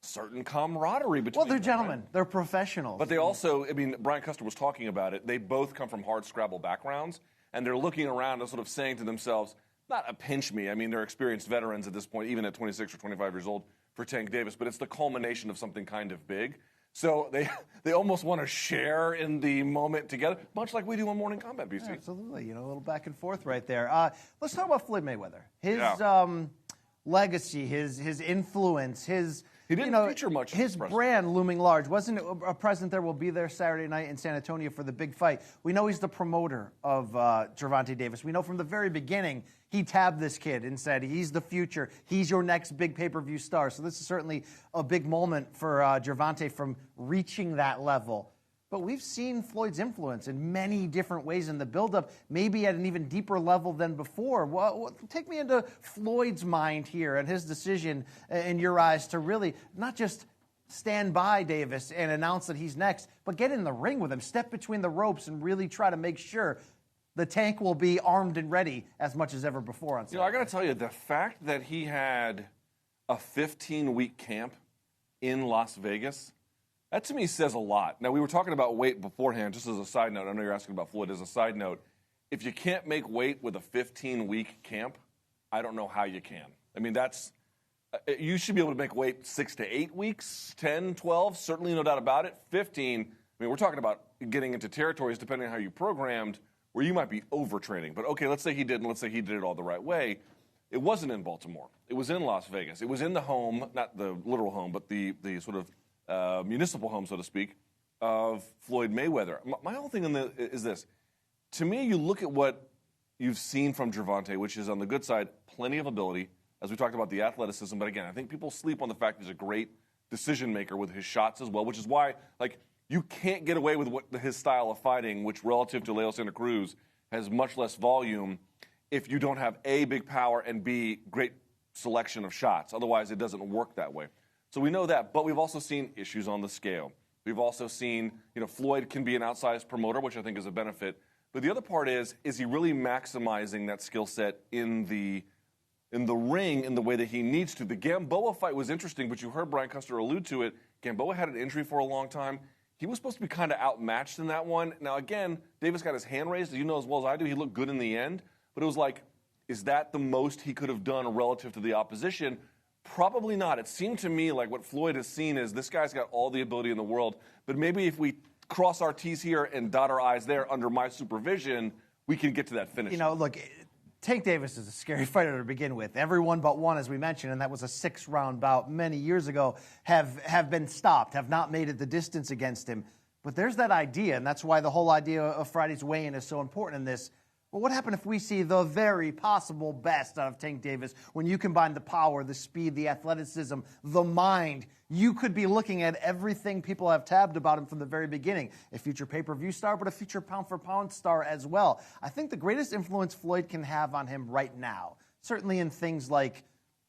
certain camaraderie between Well, they're them, gentlemen. right? They're professionals. But they also, I mean, Brian Custer was talking about it. They both come from hard scrabble backgrounds, and they're looking around and sort of saying to themselves, not a pinch me. I mean, they're experienced veterans at this point, even at 26 or 25 years old for Tank Davis, but it's the culmination of something kind of big. So they almost want to share in the moment together, much like we do on Morning Combat, BC. Yeah, absolutely. You know, a little back and forth right there. Let's talk about Floyd Mayweather. His legacy, his influence, his he didn't feature much. His brand looming large. Wasn't a present there? Will be there Saturday night in San Antonio for the big fight. We know he's the promoter of Gervonta Davis. We know from the very beginning he tabbed this kid and said he's the future. He's your next big pay-per-view star. So this is certainly a big moment for Gervonta from reaching that level. But we've seen Floyd's influence in many different ways in the buildup, maybe at an even deeper level than before. Well, take me into Floyd's mind here and his decision, in your eyes, to really not just stand by Davis and announce that he's next, but get in the ring with him, step between the ropes, and really try to make sure the Tank will be armed and ready as much as ever before on Saturday. You know, I got to tell you, the fact that he had a 15-week camp in Las Vegas, that to me says a lot. Now, we were talking about weight beforehand, just as a side note. I know you're asking about Floyd as a side note. If you can't make weight with a 15-week camp, I don't know how you can. I mean, you should be able to make weight 6 to 8 weeks, 10, 12, certainly no doubt about it. 15, I mean, we're talking about getting into territories, depending on how you programmed, where you might be overtraining. But okay, let's say he didn't. Let's say he did it all the right way. It wasn't in Baltimore. It was in Las Vegas. It was in the home, not the literal home, but the sort of municipal home, so to speak, of Floyd Mayweather. My whole thing is this. To me, you look at what you've seen from Gervonta, which is on the good side, plenty of ability, as we talked about the athleticism. But again, I think people sleep on the fact he's a great decision maker with his shots as well, which is why, like, you can't get away with his style of fighting, which relative to Leo Santa Cruz has much less volume, if you don't have A, big power, and B, great selection of shots. Otherwise, it doesn't work that way. So we know that, but we've also seen issues on the scale. We've also seen, Floyd can be an outsized promoter, which I think is a benefit. But the other part is he really maximizing that skill set in the ring in the way that he needs to? The Gamboa fight was interesting, but you heard Brian Custer allude to it. Gamboa had an injury for a long time. He was supposed to be kind of outmatched in that one. Now, again, Davis got his hand raised. You know as well as I do, he looked good in the end. But it was like, is that the most he could have done relative to the opposition? Probably not. It seemed to me like what Floyd has seen is this guy's got all the ability in the world, but maybe if we cross our T's here and dot our I's there under my supervision, we can get to that finish. Look, Tank Davis is a scary fighter to begin with. Everyone but one, as we mentioned, and that was a 6-round bout many years ago, have been stopped, have not made it the distance against him. But there's that idea, and that's why the whole idea of Friday's weigh-in is so important in this. Well, what happened if we see the very possible best out of Tank Davis when you combine the power, the speed, the athleticism, the mind? You could be looking at everything people have tabbed about him from the very beginning. A future pay-per-view star, but a future pound-for-pound star as well. I think the greatest influence Floyd can have on him right now, certainly in things like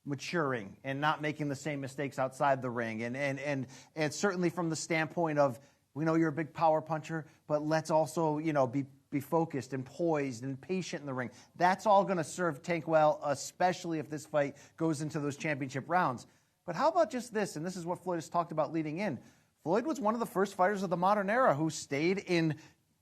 maturing and not making the same mistakes outside the ring, and certainly from the standpoint of, we know you're a big power puncher, but let's also, be focused and poised and patient in the ring. That's all going to serve Tank well, especially if this fight goes into those championship rounds. But how about just this? And this is what Floyd has talked about leading in. Floyd was one of the first fighters of the modern era who stayed in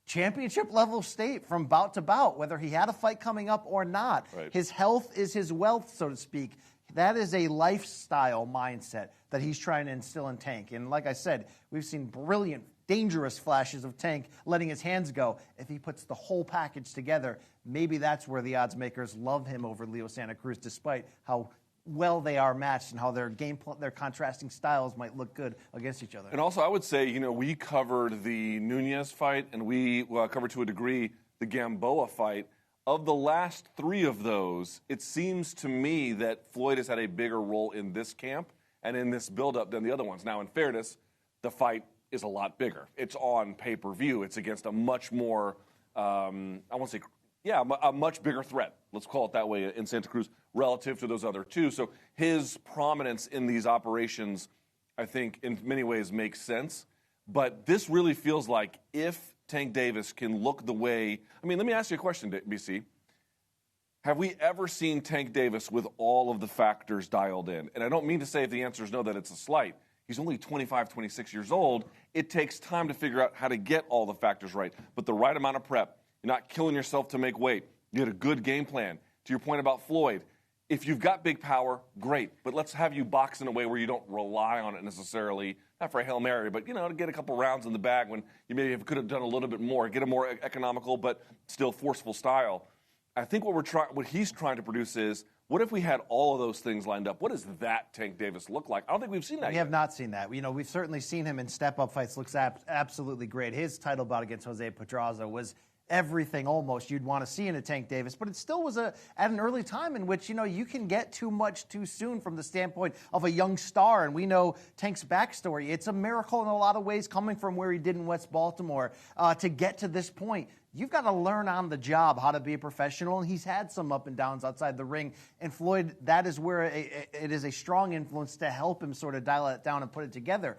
championship level state from bout to bout, whether he had a fight coming up or not. Right. His health is his wealth, so to speak. That is a lifestyle mindset that he's trying to instill in Tank. And like I said, we've seen brilliant, dangerous flashes of Tank letting his hands go. If he puts the whole package together, maybe that's where the odds makers love him over Leo Santa Cruz, despite how well they are matched and how their contrasting styles might look good against each other. And also, I would say, we covered the Nunez fight, and we covered to a degree the Gamboa fight. Of the last 3 of those, it seems to me that Floyd has had a bigger role in this camp and in this buildup than the other ones. Now, in fairness, the fight is a lot bigger. It's on pay-per-view. It's against a much more, I won't say yeah, a much bigger threat, let's call it that way, in Santa Cruz relative to those other two. So his prominence in these operations, I think, in many ways makes sense. But this really feels like if Tank Davis can look the way, I mean, let me ask you a question, BC. Have we ever seen Tank Davis with all of the factors dialed in? And I don't mean to say if the answer is no that it's a slight. He's only 25, 26 years old. It takes time to figure out how to get all the factors right. But the right amount of prep, you're not killing yourself to make weight. You had a good game plan. To your point about Floyd, if you've got big power, great. But let's have you box in a way where you don't rely on it necessarily, not for a Hail Mary, but, you know, to get a couple rounds in the bag when you maybe could have done a little bit more, get a more economical but still forceful style. I think what he's trying to produce is, what if we had all of those things lined up? What does that Tank Davis look like? I don't think we've seen that We yet. have not seen that. You know, we've certainly seen him in step-up fights. Looks absolutely great. His title bout against Jose Pedraza was everything almost you'd want to see in a Tank Davis, but it still was at an early time in which, you know, you can get too much too soon from the standpoint of a young star, and we know Tank's backstory. It's a miracle in a lot of ways coming from where he did in West Baltimore to get to this point. You've got to learn on the job how to be a professional, and he's had some up and downs outside the ring. And Floyd, that is where it is a strong influence to help him sort of dial it down and put it together.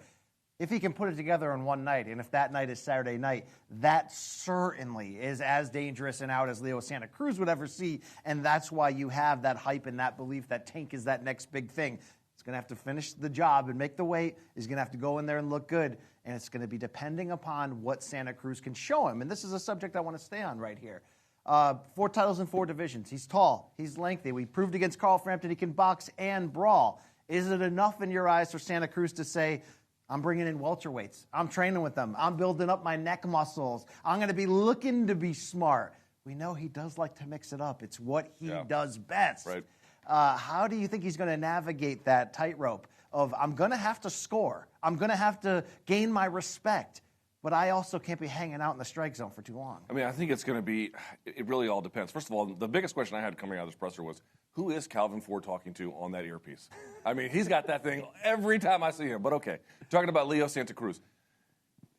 If he can put it together in one night, and if that night is Saturday night, that certainly is as dangerous and out as Leo Santa Cruz would ever see, and that's why you have that hype and that belief that Tank is that next big thing. He's going to have to finish the job and make the weight. He's going to have to go in there and look good, and it's going to be depending upon what Santa Cruz can show him. And this is a subject I want to stay on right here. 4 titles in 4 divisions. He's tall. He's lengthy. We proved against Carl Frampton he can box and brawl. Is it enough in your eyes for Santa Cruz to say, I'm bringing in welterweights. I'm training with them. I'm building up my neck muscles. I'm going to be looking to be smart. We know he does like to mix it up. It's what he does best. Right. How do you think he's going to navigate that tightrope of, I'm going to have to score. I'm going to have to gain my respect, but I also can't be hanging out in the strike zone for too long. I mean, I think it's going to be, it really all depends. First of all, the biggest question I had coming out of this presser was, who is Calvin Ford talking to on that earpiece? I mean, he's got that thing every time I see him, but okay. Talking about Leo Santa Cruz.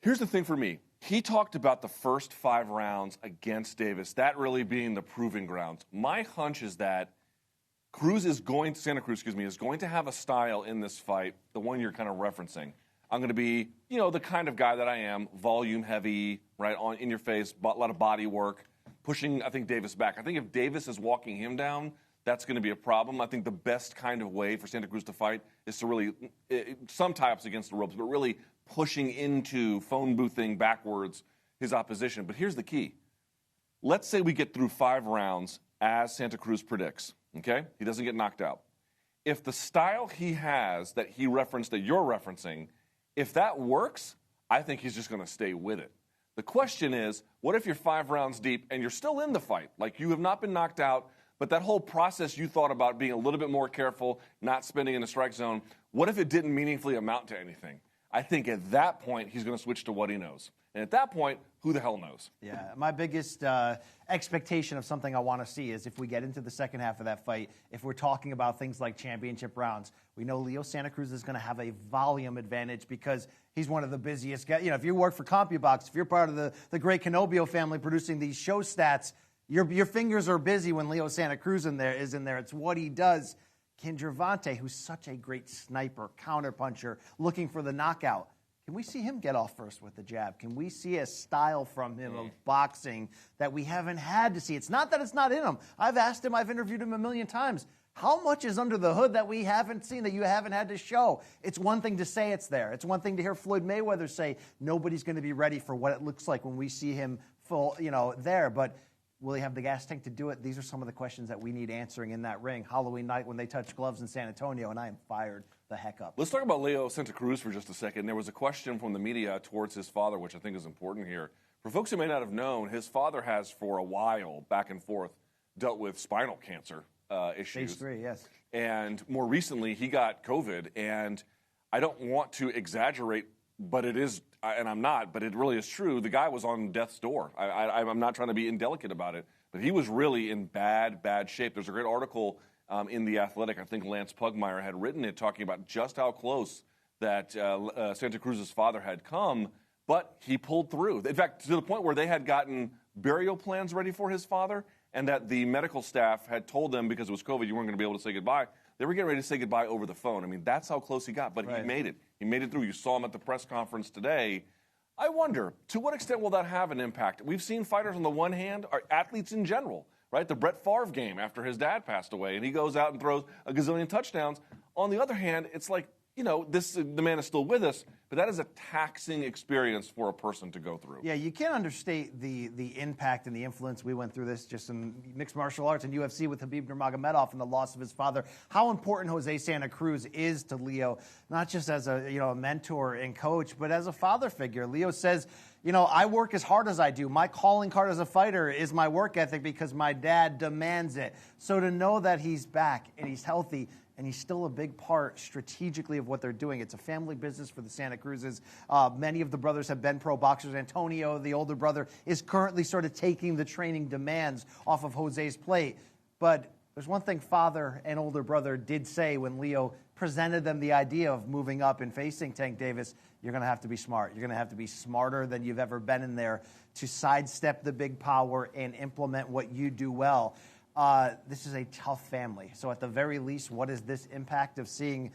Here's the thing for me. He talked about the first 5 rounds against Davis, that really being the proving grounds. My hunch is that Santa Cruz, is going to have a style in this fight, the one you're kind of referencing. I'm going to be, you know, the kind of guy that I am, volume heavy, right, in your face, a lot of body work, pushing, I think, Davis back. I think if Davis is walking him down, that's going to be a problem. I think the best kind of way for Santa Cruz to fight is to really, some tie-ups against the ropes, but really pushing into phone boothing backwards his opposition. But here's the key. Let's say we get through 5 rounds as Santa Cruz predicts, okay? He doesn't get knocked out. If the style he has that he referenced, that you're referencing, if that works, I think he's just going to stay with it. The question is, what if you're 5 rounds deep and you're still in the fight? Like, you have not been knocked out, but that whole process you thought about being a little bit more careful, not spending in the strike zone, what if it didn't meaningfully amount to anything? I think at that point, he's going to switch to what he knows. And at that point, who the hell knows? Yeah, my biggest expectation of something I want to see is if we get into the second half of that fight, if we're talking about things like championship rounds, we know Leo Santa Cruz is going to have a volume advantage because he's one of the busiest guys. You know, if you work for CompuBox, if you're part of the great Canobio family producing these show stats, your fingers are busy when Leo Santa Cruz is in there. It's what he does. Can Gervonta, who's such a great sniper, counterpuncher, looking for the knockout, can we see him get off first with the jab? Can we see a style from him of boxing that we haven't had to see? It's not that it's not in him. I've asked him, I've interviewed him a million times. How much is under the hood that we haven't seen, that you haven't had to show? It's one thing to say it's there. It's one thing to hear Floyd Mayweather say nobody's going to be ready for what it looks like when we see him full, there. But will he have the gas tank to do it? These are some of the questions that we need answering in that ring. Halloween night when they touch gloves in San Antonio, and I am fired the heck up. Let's talk about Leo Santa Cruz for just a second. There was a question from the media towards his father, which I think is important here. For folks who may not have known, his father has for a while, back and forth, dealt with spinal cancer issues. Stage 3, yes. And more recently, he got COVID. And I don't want to exaggerate, but it is, and I'm not, but it really is true. The guy was on death's door. I'm not trying to be indelicate about it, but he was really in bad shape. There's a great article in The Athletic, I think Lance Pugmire had written it, talking about just how close that Santa Cruz's father had come, but he pulled through. In fact, to the point where they had gotten burial plans ready for his father, and that the medical staff had told them because it was COVID, you weren't going to be able to say goodbye. They were getting ready to say goodbye over the phone. I mean, that's how close he got, but he made it. He made it through. You saw him at the press conference today. I wonder, to what extent will that have an impact? We've seen fighters on the one hand, are athletes in general, right? The Brett Favre game after his dad passed away, and he goes out and throws a gazillion touchdowns. On the other hand, it's like, you know, the man is still with us, but that is a taxing experience for a person to go through. Yeah, you can't understate the impact and the influence. We went through this just in mixed martial arts and UFC with Khabib Nurmagomedov and the loss of his father. How important Jose Santa Cruz is to Leo, not just as a mentor and coach, but as a father figure. Leo says, I work as hard as I do. My calling card as a fighter is my work ethic because my dad demands it. So to know that he's back and he's healthy and he's still a big part strategically of what they're doing. It's a family business for the Santa Cruzes. Many of the brothers have been pro boxers. Antonio, the older brother, is currently sort of taking the training demands off of Jose's plate. But there's one thing father and older brother did say when Leo presented them the idea of moving up and facing Tank Davis. You're going to have to be smart. You're going to have to be smarter than you've ever been in there to sidestep the big power and implement what you do well. This is a tough family. So at the very least, what is this impact of seeing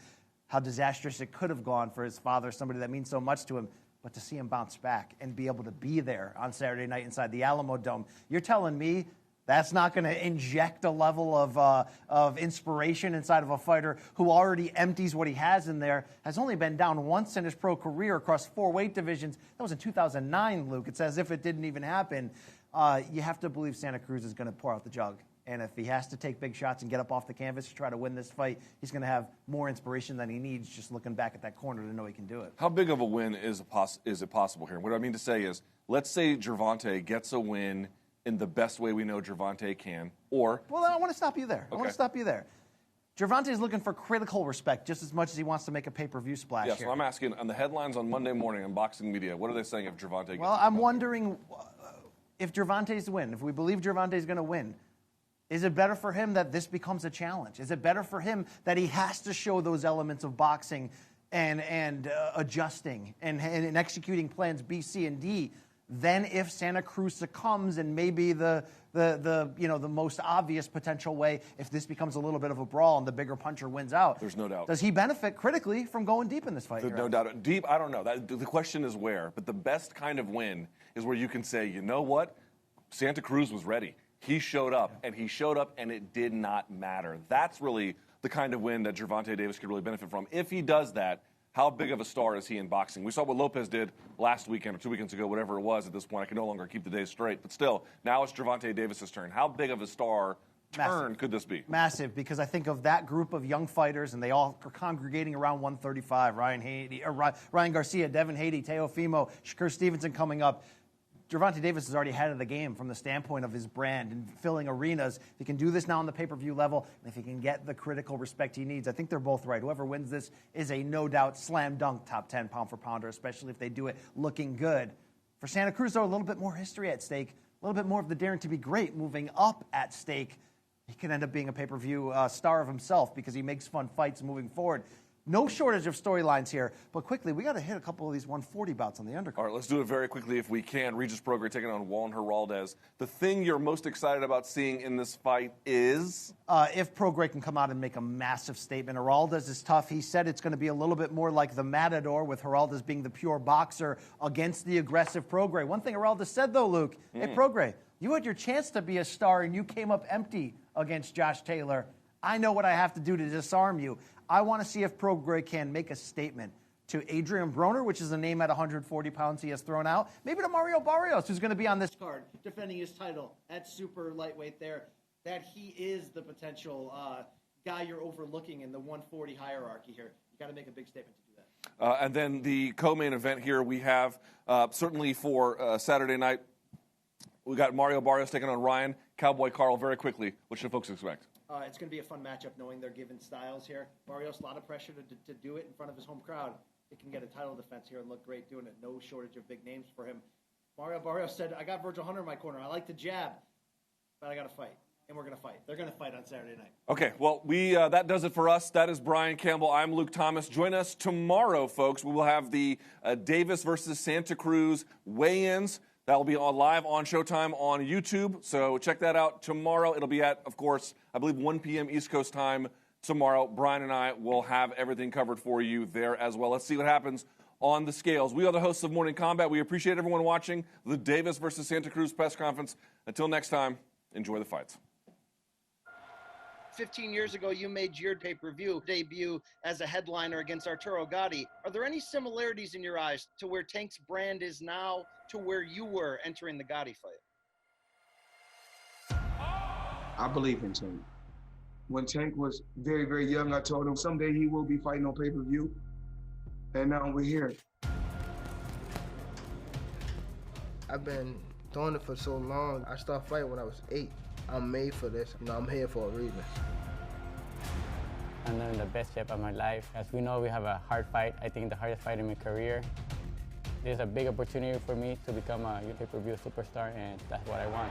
how disastrous it could have gone for his father, somebody that means so much to him, but to see him bounce back and be able to be there on Saturday night inside the Alamo Dome? You're telling me that's not going to inject a level of inspiration inside of a fighter who already empties what he has in there, has only been down once in his pro career across 4 weight divisions. That was in 2009, Luke. It's as if it didn't even happen. You have to believe Santa Cruz is going to pour out the jug. And if he has to take big shots and get up off the canvas to try to win this fight, he's going to have more inspiration than he needs just looking back at that corner to know he can do it. How big of a win is it possible here? What I mean to say is, let's say Gervonta gets a win in the best way we know Gervonta can, or... Well, I want to stop you there. Okay. I want to stop you there. Gervonta is looking for critical respect just as much as he wants to make a pay-per-view splash Yeah, here. so I'm asking, on the headlines on Monday morning on Boxing Media, what are they saying if Gervonta gets Well, I'm wondering if Gervonta's win, if we believe Gervonta's going to win, is it better for him that this becomes a challenge? Is it better for him that he has to show those elements of boxing and adjusting and executing plans B, C, and D than if Santa Cruz succumbs and maybe the most obvious potential way if this becomes a little bit of a brawl and the bigger puncher wins out? There's no doubt. Does he benefit critically from going deep in this fight? No doubt. Deep, I don't know. The question is where. But the best kind of win is where you can say, you know what? Santa Cruz was ready. He showed up, and it did not matter. That's really the kind of win that Gervonta Davis could really benefit from. If he does that, how big of a star is he in boxing? We saw what Lopez did last weekend or 2 weekends ago, whatever it was at this point. I can no longer keep the days straight. But still, now it's Gervonta Davis's turn. How big of a star turn could this be? Massive, because I think of that group of young fighters, and they all are congregating around 135. Ryan Garcia, Devin Haney, Teofimo, Shakur Stevenson coming up. Gervonta Davis is already ahead of the game from the standpoint of his brand and filling arenas. If he can do this now on the pay-per-view level, and if he can get the critical respect he needs, I think they're both right. Whoever wins this is a no-doubt slam dunk top 10 pound-for-pounder, especially if they do it looking good. For Santa Cruz, though, a little bit more history at stake, a little bit more of the daring to be great moving up at stake. He could end up being a pay-per-view star of himself because he makes fun fights moving forward. No shortage of storylines here, but quickly, we got to hit a couple of these 140 bouts on the undercard. All right, let's do it very quickly if we can. Regis Prograis taking on Juan Heraldez. The thing you're most excited about seeing in this fight is? If Prograis can come out and make a massive statement. Heraldez is tough. He said it's going to be a little bit more like the Matador, with Heraldez being the pure boxer against the aggressive Prograis. One thing Heraldez said, though, Luke, hey, Prograis, you had your chance to be a star, and you came up empty against Josh Taylor. I know what I have to do to disarm you. I want to see if Prograis can make a statement to Adrian Broner, which is a name at 140 pounds he has thrown out. Maybe to Mario Barrios, who's going to be on this card, defending his title at super lightweight there, that he is the potential guy you're overlooking in the 140 hierarchy here. You got to make a big statement to do that. And then the co-main event here we have, certainly for Saturday night, we got Mario Barrios taking on Ryan. Cowboy Carl, very quickly, what should folks expect? It's going to be a fun matchup knowing they're given styles here. Barrios, a lot of pressure to do it in front of his home crowd. He can get a title defense here and look great doing it. No shortage of big names for him. Mario Barrios said, I got Virgil Hunter in my corner. I like to jab, but I got to fight. And we're going to fight. They're going to fight on Saturday night. Okay, well, that does it for us. That is Brian Campbell. I'm Luke Thomas. Join us tomorrow, folks. We will have the Davis versus Santa Cruz weigh-ins. That will be on live on Showtime on YouTube. So check that out tomorrow. It'll be at, of course, I believe 1 p.m. East Coast time tomorrow. Brian and I will have everything covered for you there as well. Let's see what happens on the scales. We are the hosts of Morning Combat. We appreciate everyone watching the Davis versus Santa Cruz press conference. Until next time, enjoy the fights. 15 years ago, you made your pay-per-view debut as a headliner against Arturo Gatti. Are there any similarities in your eyes to where Tank's brand is now to where you were entering the Gatti fight? I believe in Tank. When Tank was very, very young, I told him someday he will be fighting on pay-per-view. And now we're here. I've been doing it for so long. I started fighting when I was 8. I'm made for this. You know, I'm here for a reason. I'm in the best shape of my life. As we know, we have a hard fight. I think the hardest fight in my career. There's a big opportunity for me to become a pay-per-view superstar, and that's what I want.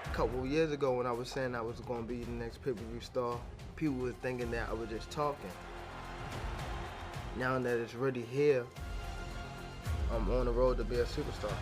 A couple of years ago when I was saying I was going to be the next pay-per-view star, people were thinking that I was just talking. Now that it's really here, I'm on the road to be a superstar.